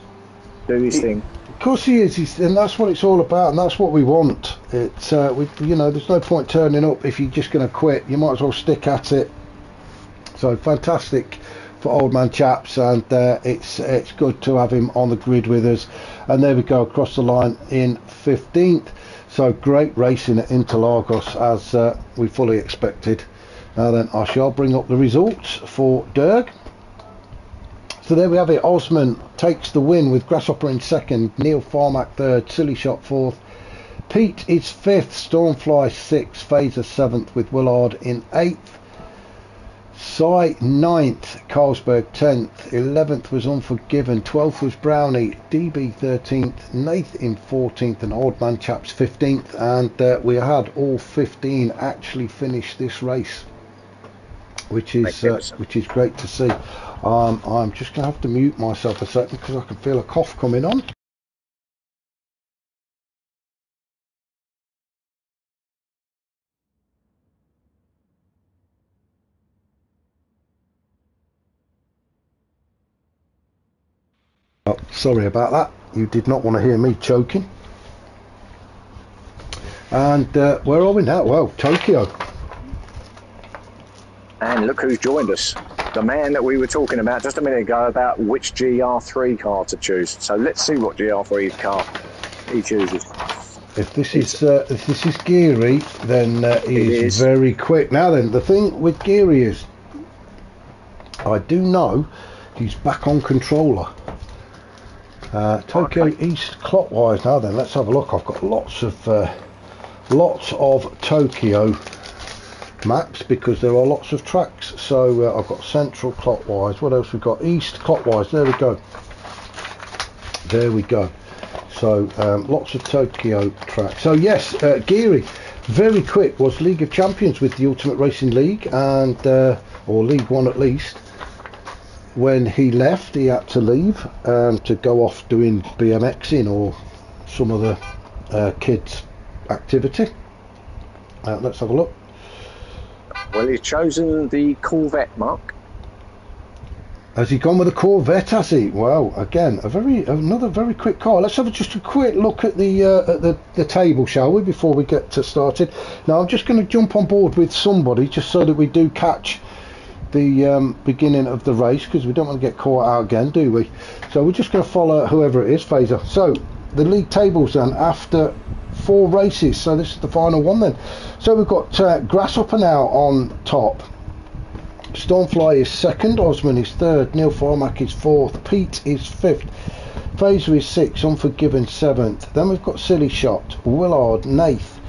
do his thing. Of course he is, and that's what it's all about, and that's what we want. It's you know, there's no point turning up if you're just going to quit. You might as well stick at it. So fantastic for Old Man Chaps, and it's good to have him on the grid with us. And there we go, across the line in 15th. So great racing at Interlagos, as we fully expected. Now then, I shall bring up the results for Derg. So there we have it. Osman takes the win with Grasshopper in second, Neil Farmack third, Silly Shot fourth, Pete is fifth, Stormfly sixth, Phaser seventh with Willard in eighth, Cy ninth, Carlsberg 10th, 11th was Unforgiven, 12th was Brownie, DB 13th, Nath in 14th, and Old Man Chaps 15th, and we had all 15 actually finish this race, which is great to see. I'm just going to have to mute myself a second because I can feel a cough coming on. Oh, sorry about that. You did not want to hear me choking. And where are we now? Well, Tokyo. And look who's joined us. The man that we were talking about just a minute ago about which GR3 car to choose. So let's see what GR3 car he chooses. If this is Geary, then he's very quick. Now then, the thing with Geary is, I do know he's back on controller. Tokyo East clockwise. Now then, let's have a look. I've got lots of Tokyo maps because there are lots of tracks. So I've got central clockwise. What else we've got? East clockwise. There we go. There we go. So lots of Tokyo tracks. So yes, Geary, very quick, was League of Champions with the Ultimate Racing League, and or League One at least. When he left, he had to leave to go off doing BMXing or some other kids activity. Let's have a look. Well, he's chosen the Corvette, Mark. Has he gone with a Corvette, has he? Well, again, another very quick car. Let's have just a quick look at the table, shall we, before we get started. Now, I'm just going to jump on board with somebody just so that we do catch the beginning of the race, because we don't want to get caught out again, do we? So we're just going to follow whoever it is, Phaser. So the league tables then after 4 races. So this is the final one then. So we've got Grasshopper now on top. Stormfly is second, Osman is third, Neil Farmack is fourth, Pete is fifth, Phaser is sixth, Unforgiven seventh. Then we've got Silly Shot, Willard, Nath,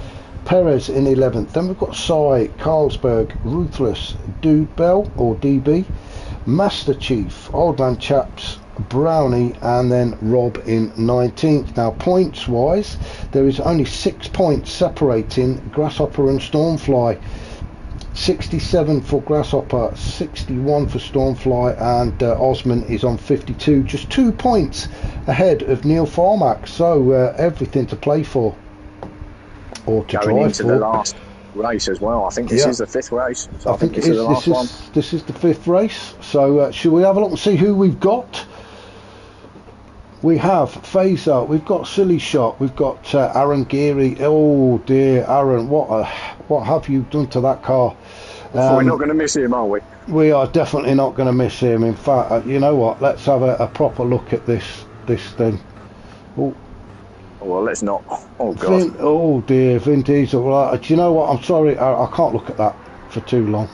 Perez in 11th. Then we've got Cy, Carlsberg, Ruthless, Dude Bell or DB, Master Chief, Old Man Chaps, Brownie, and then Rob in 19th. Now points wise, there is only 6 points separating Grasshopper and Stormfly. 67 for Grasshopper, 61 for Stormfly, and Osman is on 52, just 2 points ahead of Neil Farmack. So everything to play for, or to going drive into for. the last race as well. I think this is the 5th race. So I think this is the last one. This is the 5th race. So should we have a look and see who we've got? We have Phaser, we've got Silly Shot, we've got Aaron Geary. Oh dear, Aaron, what have you done to that car? We're not going to miss him, are we? We are definitely not going to miss him. In fact, you know what? Let's have a proper look at this thing. Oh. Well, let's not. Oh God. Oh dear, Vin Diesel. Right, do you know what? I'm sorry, I can't look at that for too long.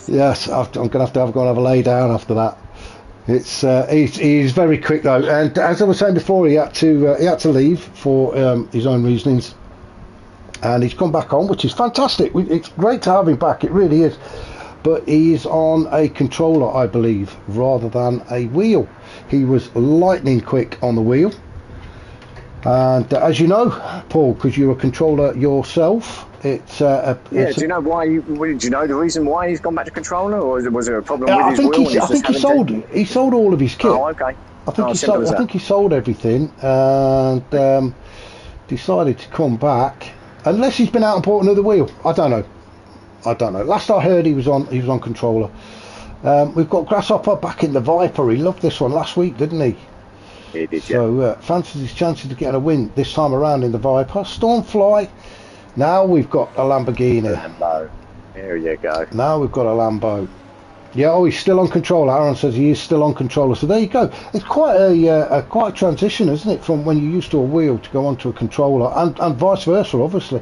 Yes, I'm going to have to go and have a lay down after that. It's he's very quick though, and as I was saying before, he had to leave for his own reasonings, and he's come back on, which is fantastic. It's great to have him back. It really is. but he's on a controller, I believe, rather than a wheel. He was lightning quick on the wheel. And as you know, Paul, because you're a controller yourself, it's do you know why? Do you know the reason why he's gone back to controller, or was there a problem with his wheel? I think he sold all of his kit. Oh, okay. I think he sold everything and decided to come back. Unless he's been out and bought another wheel, I don't know. Last I heard, he was on controller. We've got Grasshopper back in the Viper. He loved this one last week, didn't he? He did, so fancies his chances of getting a win this time around in the Viper. Stormfly. Now we've got a Lamborghini. Lambo. There you go. Now we've got a Lambo. Yeah, oh, he's still on controller. Aaron says he is still on controller. So there you go. It's quite a transition, isn't it, from when you're used to a wheel to go onto a controller, and vice versa, obviously.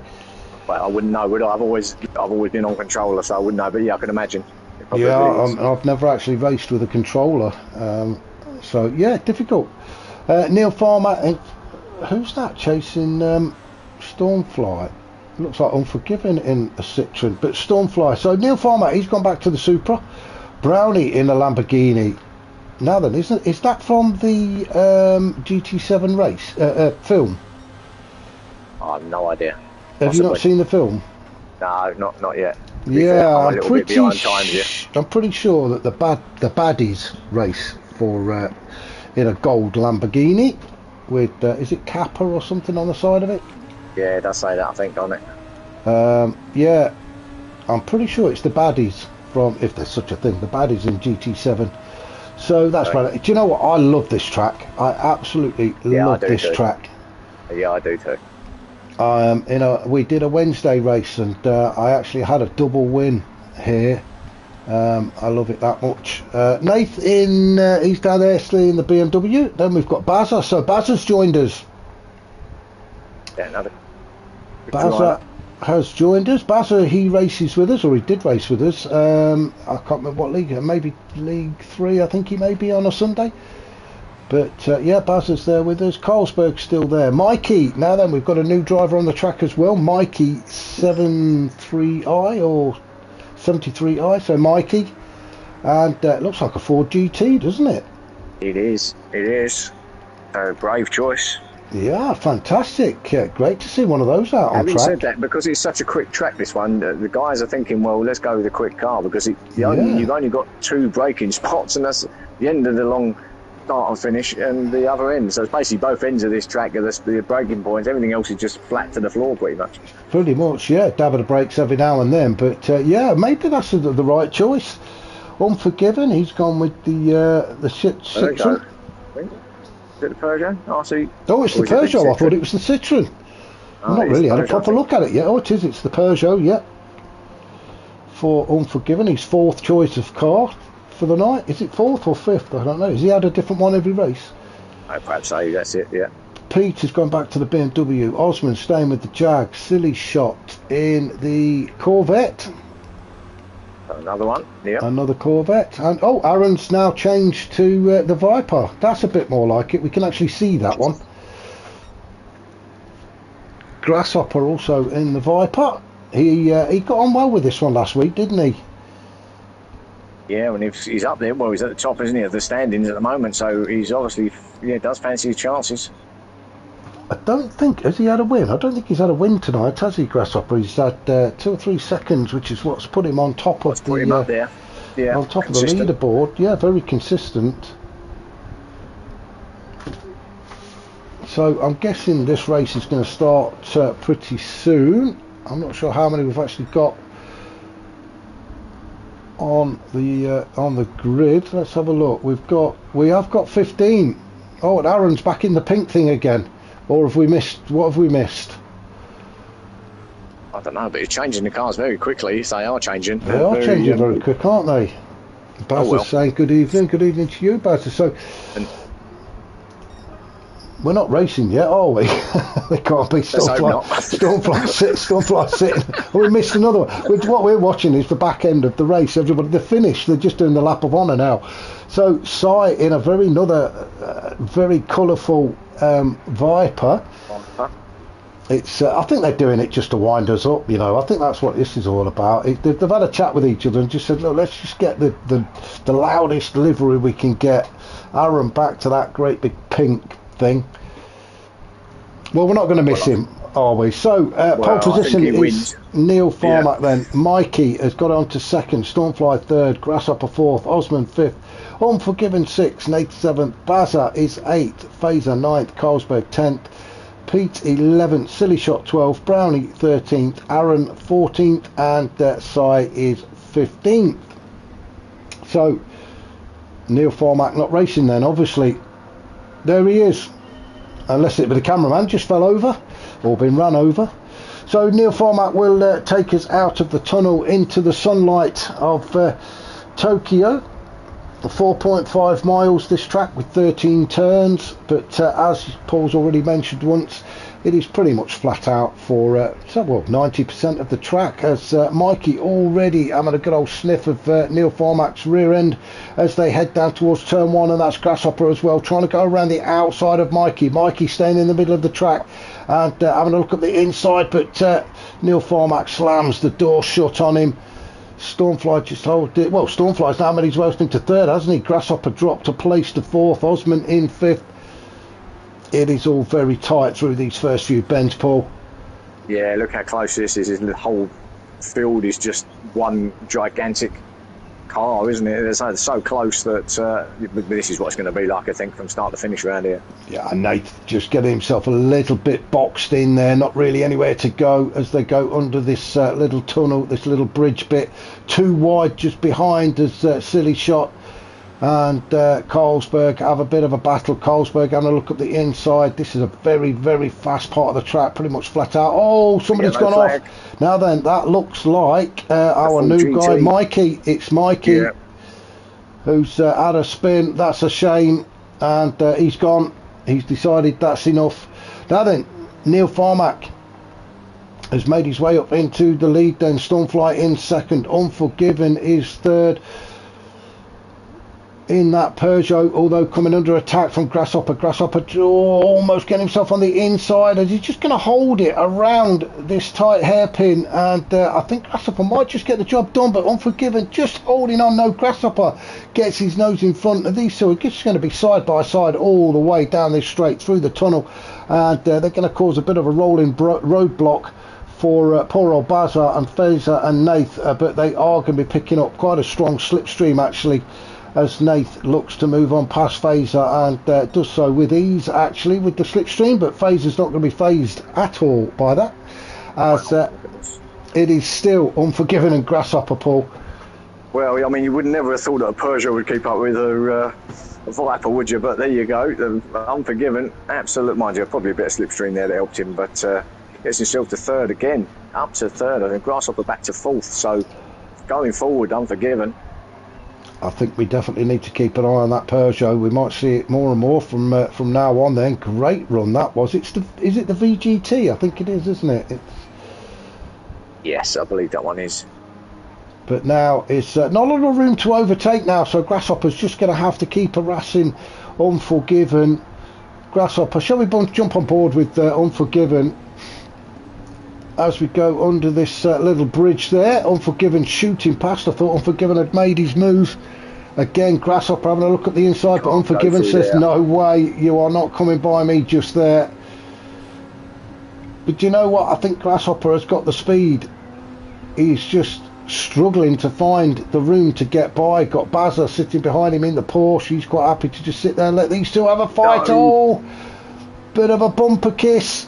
Well, I wouldn't know, would I? I've always been on controller, so I wouldn't know. But yeah, I can imagine. Yeah, I've never actually raced with a controller, so yeah, difficult. Neil Farmer, who's that chasing Stormfly? Looks like Unforgiven in a Citroen, but Stormfly. So Neil Farmer, he's gone back to the Supra. Brownie in a Lamborghini. Now then, is that from the GT7 race film? I have no idea. Have you not seen the film? No, not yet. Yeah, I'm pretty sure that the baddies race for in a gold Lamborghini with is it Kappa or something on the side of it? Yeah, it does say that, I think, doesn't it? Yeah, I'm pretty sure it's the baddies from, if there's such a thing, the baddies in GT7. So that's right. Do you know what? I love this track. I absolutely love this track. Yeah, I do too. We did a Wednesday race and I actually had a double win here. I love it that much. Nath he's down there still in the BMW. Then we've got Bazza. So Bazza's joined us. Yeah, another. Bazza has joined us. Bazza, he races with us, or he did race with us. I can't remember what league. Maybe League 3. I think he may be on a Sunday. But yeah, Bazza's there with us. Carlsberg's still there. Mikey. Now then, we've got a new driver on the track as well. Mikey 73i or 73i. So Mikey, and it looks like a Ford GT, doesn't it? It is. A brave choice. Yeah, fantastic. Great to see one of those out on track. Having said that, because it's such a quick track, this one, the guys are thinking, well, let's go with a quick car, because you've only got 2 braking spots, and that's the end of the long start and finish, and the other end. So it's basically both ends of this track are the braking points. Everything else is just flat to the floor, pretty much. Pretty much, yeah. Dab of the brakes every now and then, but yeah, maybe that's the right choice. Unforgiven, he's gone with the Citroen. Is it the Peugeot? Oh, it's the Peugeot. I thought it was the Citroen. I've not really had a proper look at it yet. Oh, it is. It's the Peugeot, yeah. For Unforgiven, his 4th choice of car for the night. Is it 4th or 5th? I don't know. Has he had a different one every race? Perhaps so. That's it, yeah. Pete has gone back to the BMW. Osman staying with the Jag. Silly shot in the Corvette. Another one, yeah. Another Corvette. And oh, Aaron's now changed to the Viper. That's a bit more like it. We can actually see that one. Grasshopper also in the Viper. He got on well with this one last week, didn't he? Yeah, and he's up there. Well, he's at the top, isn't he, of the standings at the moment. So he's obviously, does fancy his chances. I don't think, has he had a win? I don't think he's had a win tonight, has he, Grasshopper? He's had 2 or 3 seconds, which is what's put him on top of the up there. Yeah, on top of the leaderboard. Yeah, very consistent. So I'm guessing this race is going to start pretty soon. I'm not sure how many we've actually got on the grid. Let's have a look. We have got 15. Oh, and Aaron's back in the pink thing again. Or have we missed? What have we missed? I don't know, but it's changing the cars very quickly. They are changing. They are changing very quick, aren't they? Bazza's saying good evening to you, Bazza. So we're not racing yet, are we? We can't be. Stormfly sitting. We missed another one. What we're watching is the back end of the race. Everybody, they're finished. They're just doing the lap of honour now. So Sai in a very colourful Viper. It's I think they're doing it just to wind us up, you know. I think that's what this is all about. They've had a chat with each other and just said, look, let's just get the loudest livery we can get. Aaron back to that great big pink thing. Well, we're not going to miss him, are we? So pole position is Neil Farmack then. Mikey has got on to second, Stormfly third, Grasshopper fourth, Osman fifth, Unforgiven sixth, Nate seventh, Bazza is eighth, Phaser ninth, Carlsberg 10th, Pete 11th, Silly Shot 12th, Brownie 13th, Aaron 14th, and Sai is 15th. So Neil Farmack not racing then, obviously. There he is, unless it be the cameraman just fell over or been run over. So Neil Farmack will take us out of the tunnel into the sunlight of Tokyo. 4.5 miles this track with 13 turns, but as Paul's already mentioned once, it is pretty much flat out for 90% of the track, as Mikey already having a good old sniff of Neil Farmack's rear end as they head down towards turn one, and that's Grasshopper as well, trying to go around the outside of Mikey. Mikey staying in the middle of the track and having a look at the inside, but Neil Farmack slams the door shut on him. Stormfly just hold it. Well, Stormfly's now made his way up into third, hasn't he? Grasshopper dropped a place to fourth, Osman in fifth. It is all very tight through these first few bends, Paul. Yeah, look how close this is. The whole field is just one gigantic car, isn't it? It's so close that this is what it's going to be like, I think, from start to finish around here. Yeah, and Nate just getting himself a little bit boxed in there, not really anywhere to go as they go under this little tunnel, this little bridge bit, too wide just behind as Silly Shot and Carlsberg have a bit of a battle. Carlsberg having a look at the inside. This is a very, very fast part of the track, pretty much flat out. Oh, somebody's gone off. Now then, that looks like our new GT guy, Mikey. It's Mikey, who's had a spin. That's a shame, and he's gone. He's decided that's enough. Now then, Neil Farmack has made his way up into the lead. Then Stormfly in second. Unforgiven is third in that Peugeot, although coming under attack from Grasshopper. Grasshopper almost getting himself on the inside as he's just going to hold it around this tight hairpin, and I think Grasshopper might just get the job done, but Unforgiven just holding on. No, Grasshopper gets his nose in front of these two. It's just going to be side by side all the way down this straight through the tunnel, and they're going to cause a bit of a rolling roadblock for poor old Bazza and Phaser and Nath, but they are going to be picking up quite a strong slipstream actually, as Nath looks to move on past Phaser, and does so with ease actually with the slipstream, but Phaser's not going to be phased at all by that, as it is still Unforgiven and Grasshopper, Paul. Well, I mean, you would never have thought that a Peugeot would keep up with a Viper, would you? But there you go, the Unforgiven, absolute, mind you, probably a bit of slipstream there that helped him, but gets himself to third again, up to third, and Grasshopper back to fourth, so going forward, Unforgiven. I think we definitely need to keep an eye on that Peugeot. We might see it more and more from now on. Then great run that was. Is it the VGT? I think it is, isn't it? Yes, I believe that one is. But now it's not a lot of room to overtake now, so Grasshopper's just going to have to keep harassing Unforgiven. Grasshopper, shall we jump on board with Unforgiven as we go under this little bridge there? Unforgiven shooting past. I thought Unforgiven had made his move. Again, Grasshopper having a look at the inside, but Unforgiven says, no way, you are not coming by me just there. But do you know what? I think Grasshopper has got the speed. He's just struggling to find the room to get by. Got Bazza sitting behind him in the Porsche. He's quite happy to just sit there and let these two have a fight. Oh, bit of a bumper kiss.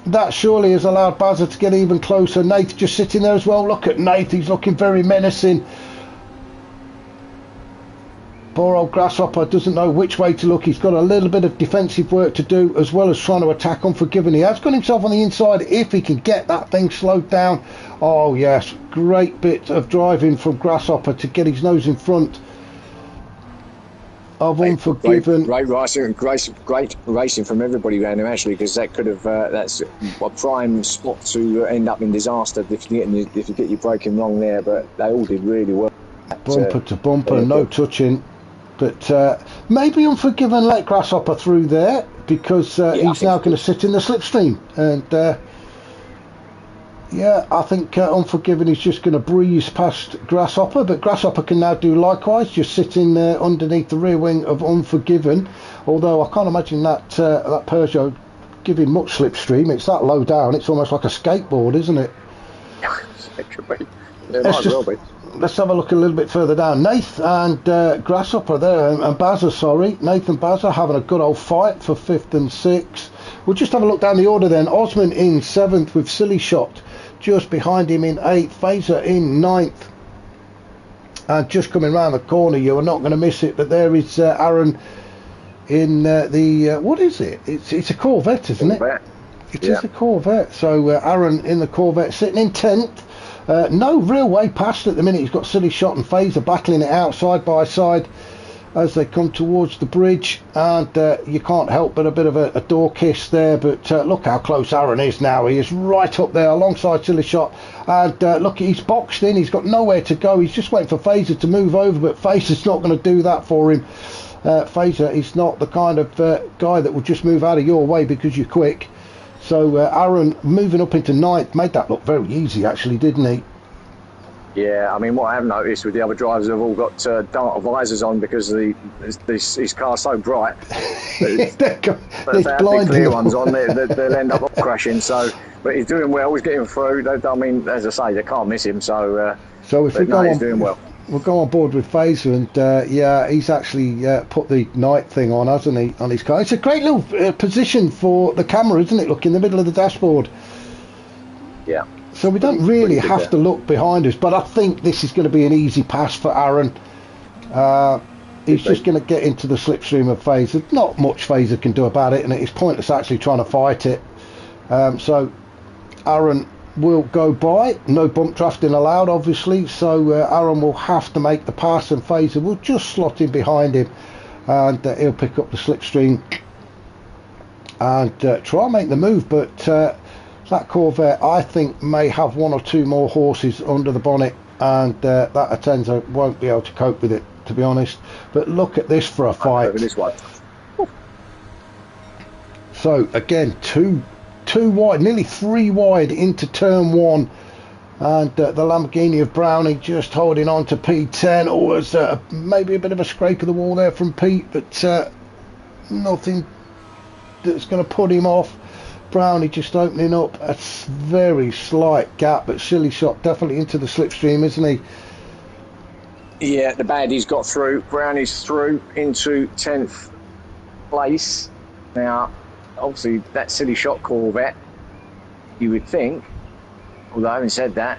That surely has allowed Bazza to get even closer. Nath just sitting there as well. Look at Nath, he's looking very menacing. Poor old Grasshopper doesn't know which way to look. He's got a little bit of defensive work to do, as well as trying to attack Unforgiven. He has got himself on the inside if he can get that thing slowed down. Oh yes, great bit of driving from Grasshopper to get his nose in front of Unforgiven. Great racing from everybody around him actually, because that could have that's a prime spot to end up in disaster if you get your braking wrong there. But they all did really well. Bumper to bumper, no touching. But maybe Unforgiven let Grasshopper through there. because he's now going to sit in the slipstream. And yeah, I think Unforgiven is just going to breeze past Grasshopper, but Grasshopper can now do likewise, just sitting underneath the rear wing of Unforgiven. Although I can't imagine that that Peugeot giving much slipstream. It's that low down, it's almost like a skateboard, isn't it? It could be. It might as well be. Let's have a look a little bit further down. Nath and Grasshopper there, and Bazza, sorry. Nath and Bazza having a good old fight for 5th and 6th. We'll just have a look down the order then. Osman in 7th with Silly Shot. Just behind him in 8th. Phaser in 9th. And just coming round the corner, you are not going to miss it, but there is Aaron in the... what is it? It's a Corvette, isn't it? It is a Corvette. So Aaron in the Corvette sitting in 10th. No real way past at the minute. He's got Silly Shot and Phaser battling it out side by side as they come towards the bridge, and you can't help but a bit of a door kiss there. But look how close Aaron is now. He is right up there alongside Silly Shot, and look, he's boxed in. He's got nowhere to go. He's just waiting for Phaser to move over, but Phaser's not going to do that for him. Phaser is not the kind of guy that will just move out of your way because you're quick. So Aaron moving up into 9th made that look very easy, actually, didn't he? Yeah, I mean, what I have noticed with the other drivers have all got dark visors on because his car's so bright. They're the clear ones on, they'll end up crashing. So, but he's doing well. He's getting through. I mean, as I say, they can't miss him. So if we go he's on, doing well. We'll go on board with Phaser, and yeah, he's actually put the night thing on, hasn't he, on his car. It's a great little position for the camera, isn't it? Look, in the middle of the dashboard. Yeah. So we don't really have to look behind us, but I think this is going to be an easy pass for Aaron. He's just going to get into the slipstream of Phaser. Not much Phaser can do about it, and it's pointless actually trying to fight it. So Aaron will go by. No bump drafting allowed, obviously, so Aaron will have to make the pass, and Phaser will just slot in behind him, and he'll pick up the slipstream and try and make the move. But that Corvette, I think, may have one or two more horses under the bonnet, and that Atenza won't be able to cope with it, to be honest. But look at this for a fight. This one. So again, two wide, nearly 3 wide into turn 1, and the Lamborghini of Brownie just holding on to P10. Always maybe a bit of a scrape of the wall there from Pete, but nothing that's going to put him off. Brownie just opening up a very slight gap, but Silly Shot definitely into the slipstream, isn't he? Yeah, the baddie's got through. Brownie's through into 10th place. Now, obviously, that Silly Shot Corvette, you would think, although having said that,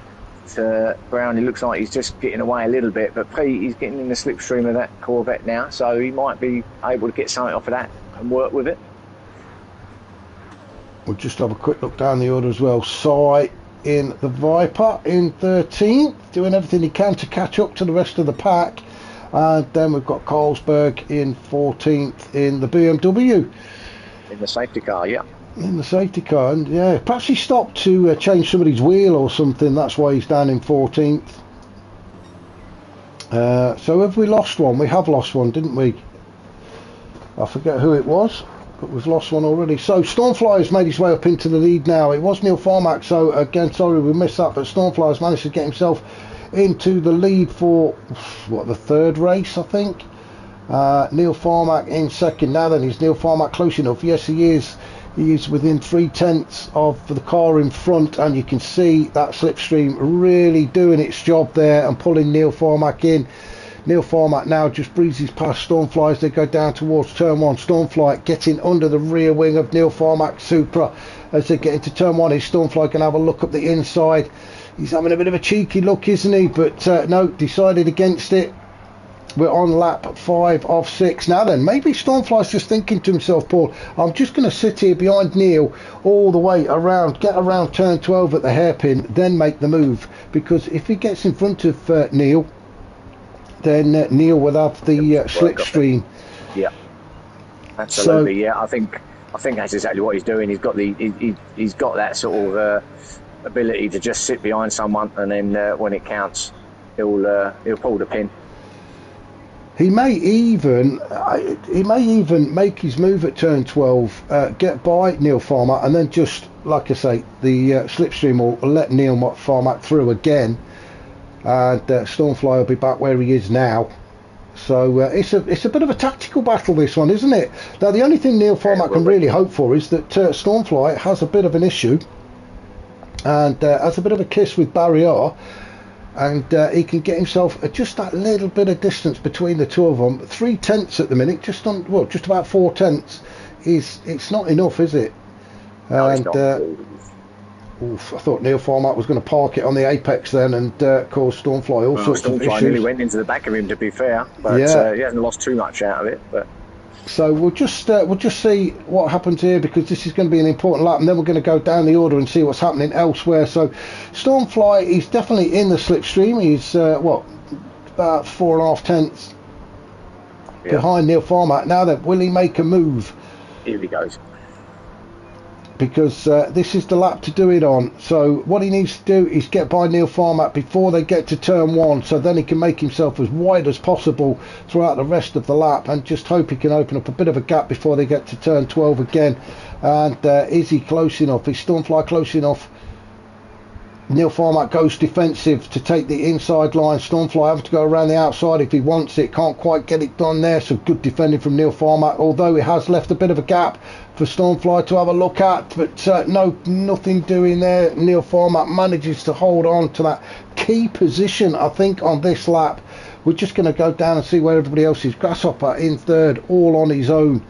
Brownie looks like he's just getting away a little bit, but Pete, he's getting in the slipstream of that Corvette now, so he might be able to get something off of that and work with it. We'll just have a quick look down the order as well. Sai in the Viper in 13th, doing everything he can to catch up to the rest of the pack. And then we've got Carlsberg in 14th in the BMW. In the safety car, yeah. In the safety car, and yeah, perhaps he stopped to change somebody's wheel or something. That's why he's down in 14th. So have we lost one? We have lost one, didn't we? I forget who it was, but we've lost one already. So Stormfly has made his way up into the lead now. It was Neil Farmack, so again, sorry we missed that, but Stormfly has managed to get himself into the lead for, what, the 3rd race, I think. Neil Farmack in 2nd. Now then, is Neil Farmack close enough? Yes, he is. He is within 3/10 of the car in front, and you can see that slipstream really doing its job there and pulling Neil Farmack in. Neil Farmack now just breezes past Stormfly as they go down towards turn 1. Stormfly getting under the rear wing of Neil Farmack Supra as they get into turn 1. Is Stormfly can have a look up the inside. He's having a bit of a cheeky look, isn't he? But no, decided against it. We're on lap 5 of 6. Now then, maybe Stormfly's just thinking to himself, Paul, I'm just going to sit here behind Neil all the way around, get around turn 12 at the hairpin, then make the move. Because if he gets in front of Neil, then Neil will have the slipstream. Yeah, absolutely. So, yeah, I think that's exactly what he's doing. He's got he's got that sort of ability to just sit behind someone, and then when it counts, he'll pull the pin. He may even make his move at turn 12, get by Neil Farmer, and then just, like I say, the slipstream will let Neil Farmer through again, and Stormfly will be back where he is now. So it's a bit of a tactical battle, this one, isn't it? Now the only thing Neil Farmer can really hope for is that Stormfly has a bit of an issue and has a bit of a kiss with Barrier, and he can get himself just that little bit of distance between the two of them. 3/10 at the minute, just about 4/10. It's not enough, is it? No, it's not. Oof, I thought Neil Farmer was going to park it on the apex then and cause Stormfly all sorts of issues. Stormfly nearly went into the back of him, to be fair, but he hasn't lost too much out of it. But so we'll just see what happens here, because this is going to be an important lap, and then we're going to go down the order and see what's happening elsewhere. So Stormfly is definitely in the slipstream. He's about 4.5 tenths behind Neil Farmer. Now then, will he make a move? Here he goes. Because this is the lap to do it on. So what he needs to do is get by Neil Farmer before they get to turn 1, so then he can make himself as wide as possible throughout the rest of the lap, and just hope he can open up a bit of a gap before they get to turn 12 again. And is he close enough? Is Stormfly close enough? Neil Farmer goes defensive to take the inside line. Stormfly having to go around the outside if he wants it. Can't quite get it done there, so good defending from Neil Farmer, although it has left a bit of a gap for Stormfly to have a look at, but nothing doing there. Neil Farmer manages to hold on to that key position, I think, on this lap. We're just going to go down and see where everybody else is. Grasshopper in third, all on his own.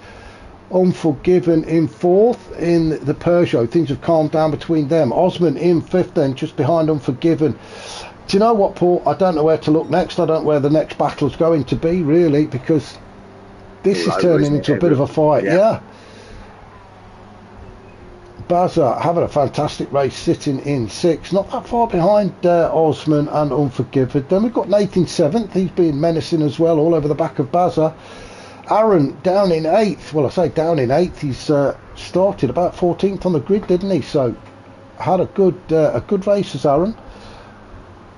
Unforgiven in fourth in the Peugeot. Things have calmed down between them. Osman in fifth then, just behind Unforgiven. Do you know what, Paul? I don't know where to look next. I don't know where the next battle's going to be, really, because this is turning into a bit of a fight. Yeah. Bazza having a fantastic race, sitting in sixth, not that far behind Osman and Unforgiven. Then we've got Nathan seventh. He's been menacing as well, all over the back of Bazza. Aaron down in 8th. Well, I say down in 8th. He's started about 14th on the grid, didn't he? So had a good race as Aaron.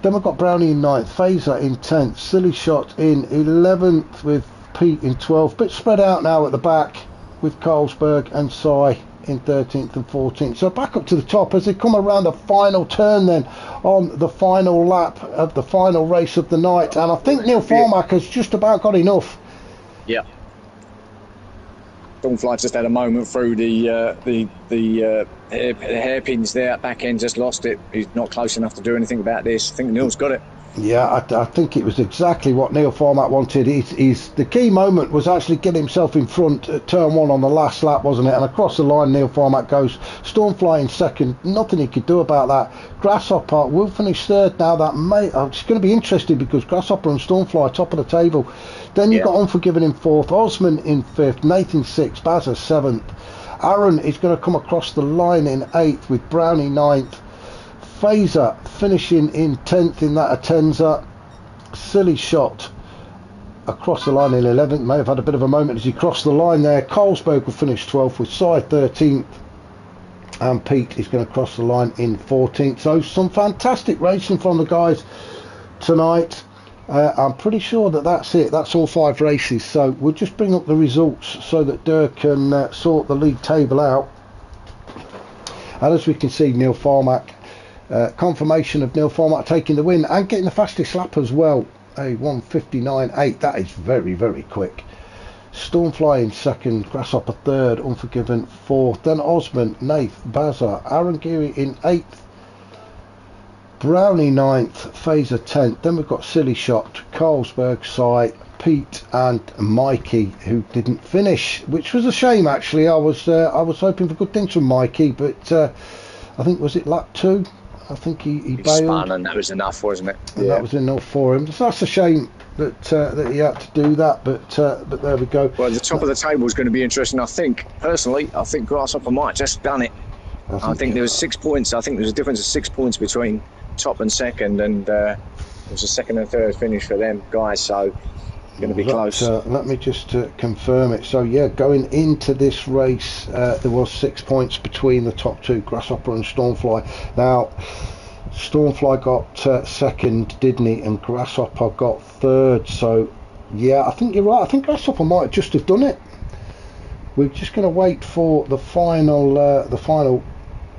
Then we've got Brownie in 9th, Phaser in 10th, Silly Shot in 11th with Pete in 12th. Bit spread out now at the back with Carlsberg and Sai in 13th and 14th. So back up to the top as they come around the final turn then on the final lap of the final race of the night. And I think Neil Farmer has just about got enough. Yeah. Stormfly just had a moment through the hairpins there. Back end just lost it. He's not close enough to do anything about this. I think Neil's got it. Yeah, I think it was exactly what Neil Farmer wanted. The key moment was actually getting himself in front at turn 1 on the last lap, wasn't it? And across the line, Neil Farmer goes. Stormfly in second. Nothing he could do about that. Grasshopper will finish third now. It's going to be interesting because Grasshopper and Stormfly top of the table. Then you've got Unforgiven in 4th, Osman in 5th, Nathan 6th, Bazza 7th. Aaron is going to come across the line in 8th with Brownie 9th. Phaser finishing in 10th in that Atenza. Silly Shot across the line in 11th. May have had a bit of a moment as he crossed the line there. Carlsberg will finish 12th with Sai 13th. And Pete is going to cross the line in 14th. So some fantastic racing from the guys tonight. I'm pretty sure that's it. That's all 5 races. So we'll just bring up the results so that Dirk can sort the league table out. And as we can see, Neil Farmer, confirmation of Neil Farmer taking the win and getting the fastest lap as well. A 1:59.8. That is very, very quick. Stormfly in second, Grasshopper third, Unforgiven fourth, then Osman, Nath, Bazza, Aaron Geary in 8th, Brownie 9th, Phaser 10th. Then we've got Silly Shot, Carlsberg, Sai, Pete and Mikey, who didn't finish, which was a shame actually. I was hoping for good things from Mikey, but I think, was it lap 2? I think he bailed. Spun, and that was enough, wasn't it? And that was enough for him. So that's a shame that he had to do that, but there we go. Well, the top of the table is going to be interesting. I think Grasshopper might have just done it. I think there was 6 points. I think there was a difference of 6 points between top and second, and there was a second and third finish for them guys, so going to be close. Let me just confirm it. So yeah, going into this race, there was 6 points between the top two, Grasshopper and Stormfly. Now Stormfly got second, didn't he, and Grasshopper got third. So Yeah, I think you're right. I think Grasshopper might just have done it. We're just going to wait for the final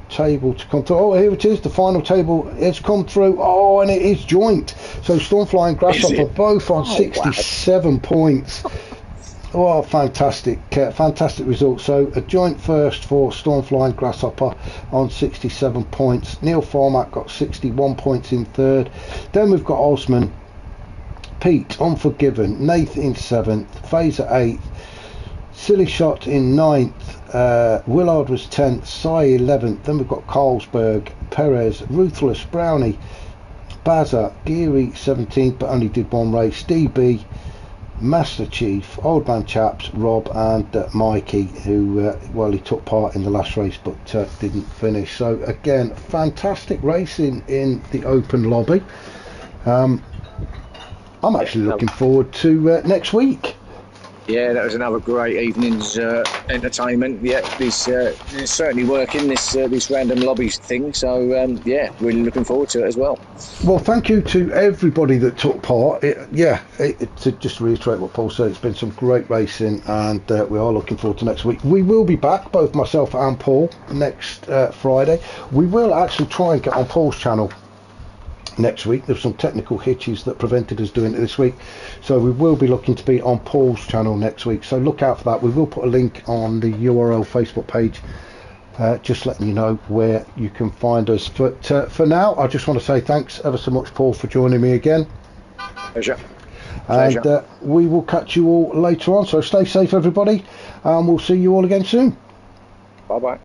table to come through. Oh, here it is. The final table has come through. Oh, and it is joint. So Stormfly and Grasshopper both on 67 points. Oh, fantastic result. So a joint first for Stormfly and Grasshopper on 67 points. Neil Format got 61 points in third. Then we've got Osman, Pete, Unforgiven, Nath in 7th, Phaser 8th, Silly Shot in 9th, Willard was 10th, Sai 11th. Then we've got Carlsberg, Perez, Ruthless, Brownie, Bazza, Geary 17th but only did one race, DB, Master Chief, Old Man Chaps, Rob and Mikey, who well, he took part in the last race but didn't finish. So again, fantastic racing in the open lobby. I'm actually looking forward to next week. Yeah, that was another great evening's entertainment. Yeah, this it's certainly working, this random lobbies thing. So yeah, really looking forward to it as well. Well, thank you to everybody that took part. To just reiterate what Paul said, it's been some great racing, and we are looking forward to next week. We will be back, both myself and Paul, next Friday. We will actually try and get on Paul's channel next week. There's some technical hitches that prevented us doing it this week, so we will be looking to be on Paul's channel next week, so look out for that. We will put a link on the URL Facebook page, just letting you know where you can find us. But for now, I just want to say thanks ever so much, Paul, for joining me again. Pleasure. And we will catch you all later on, so stay safe everybody, and we'll see you all again soon. Bye bye.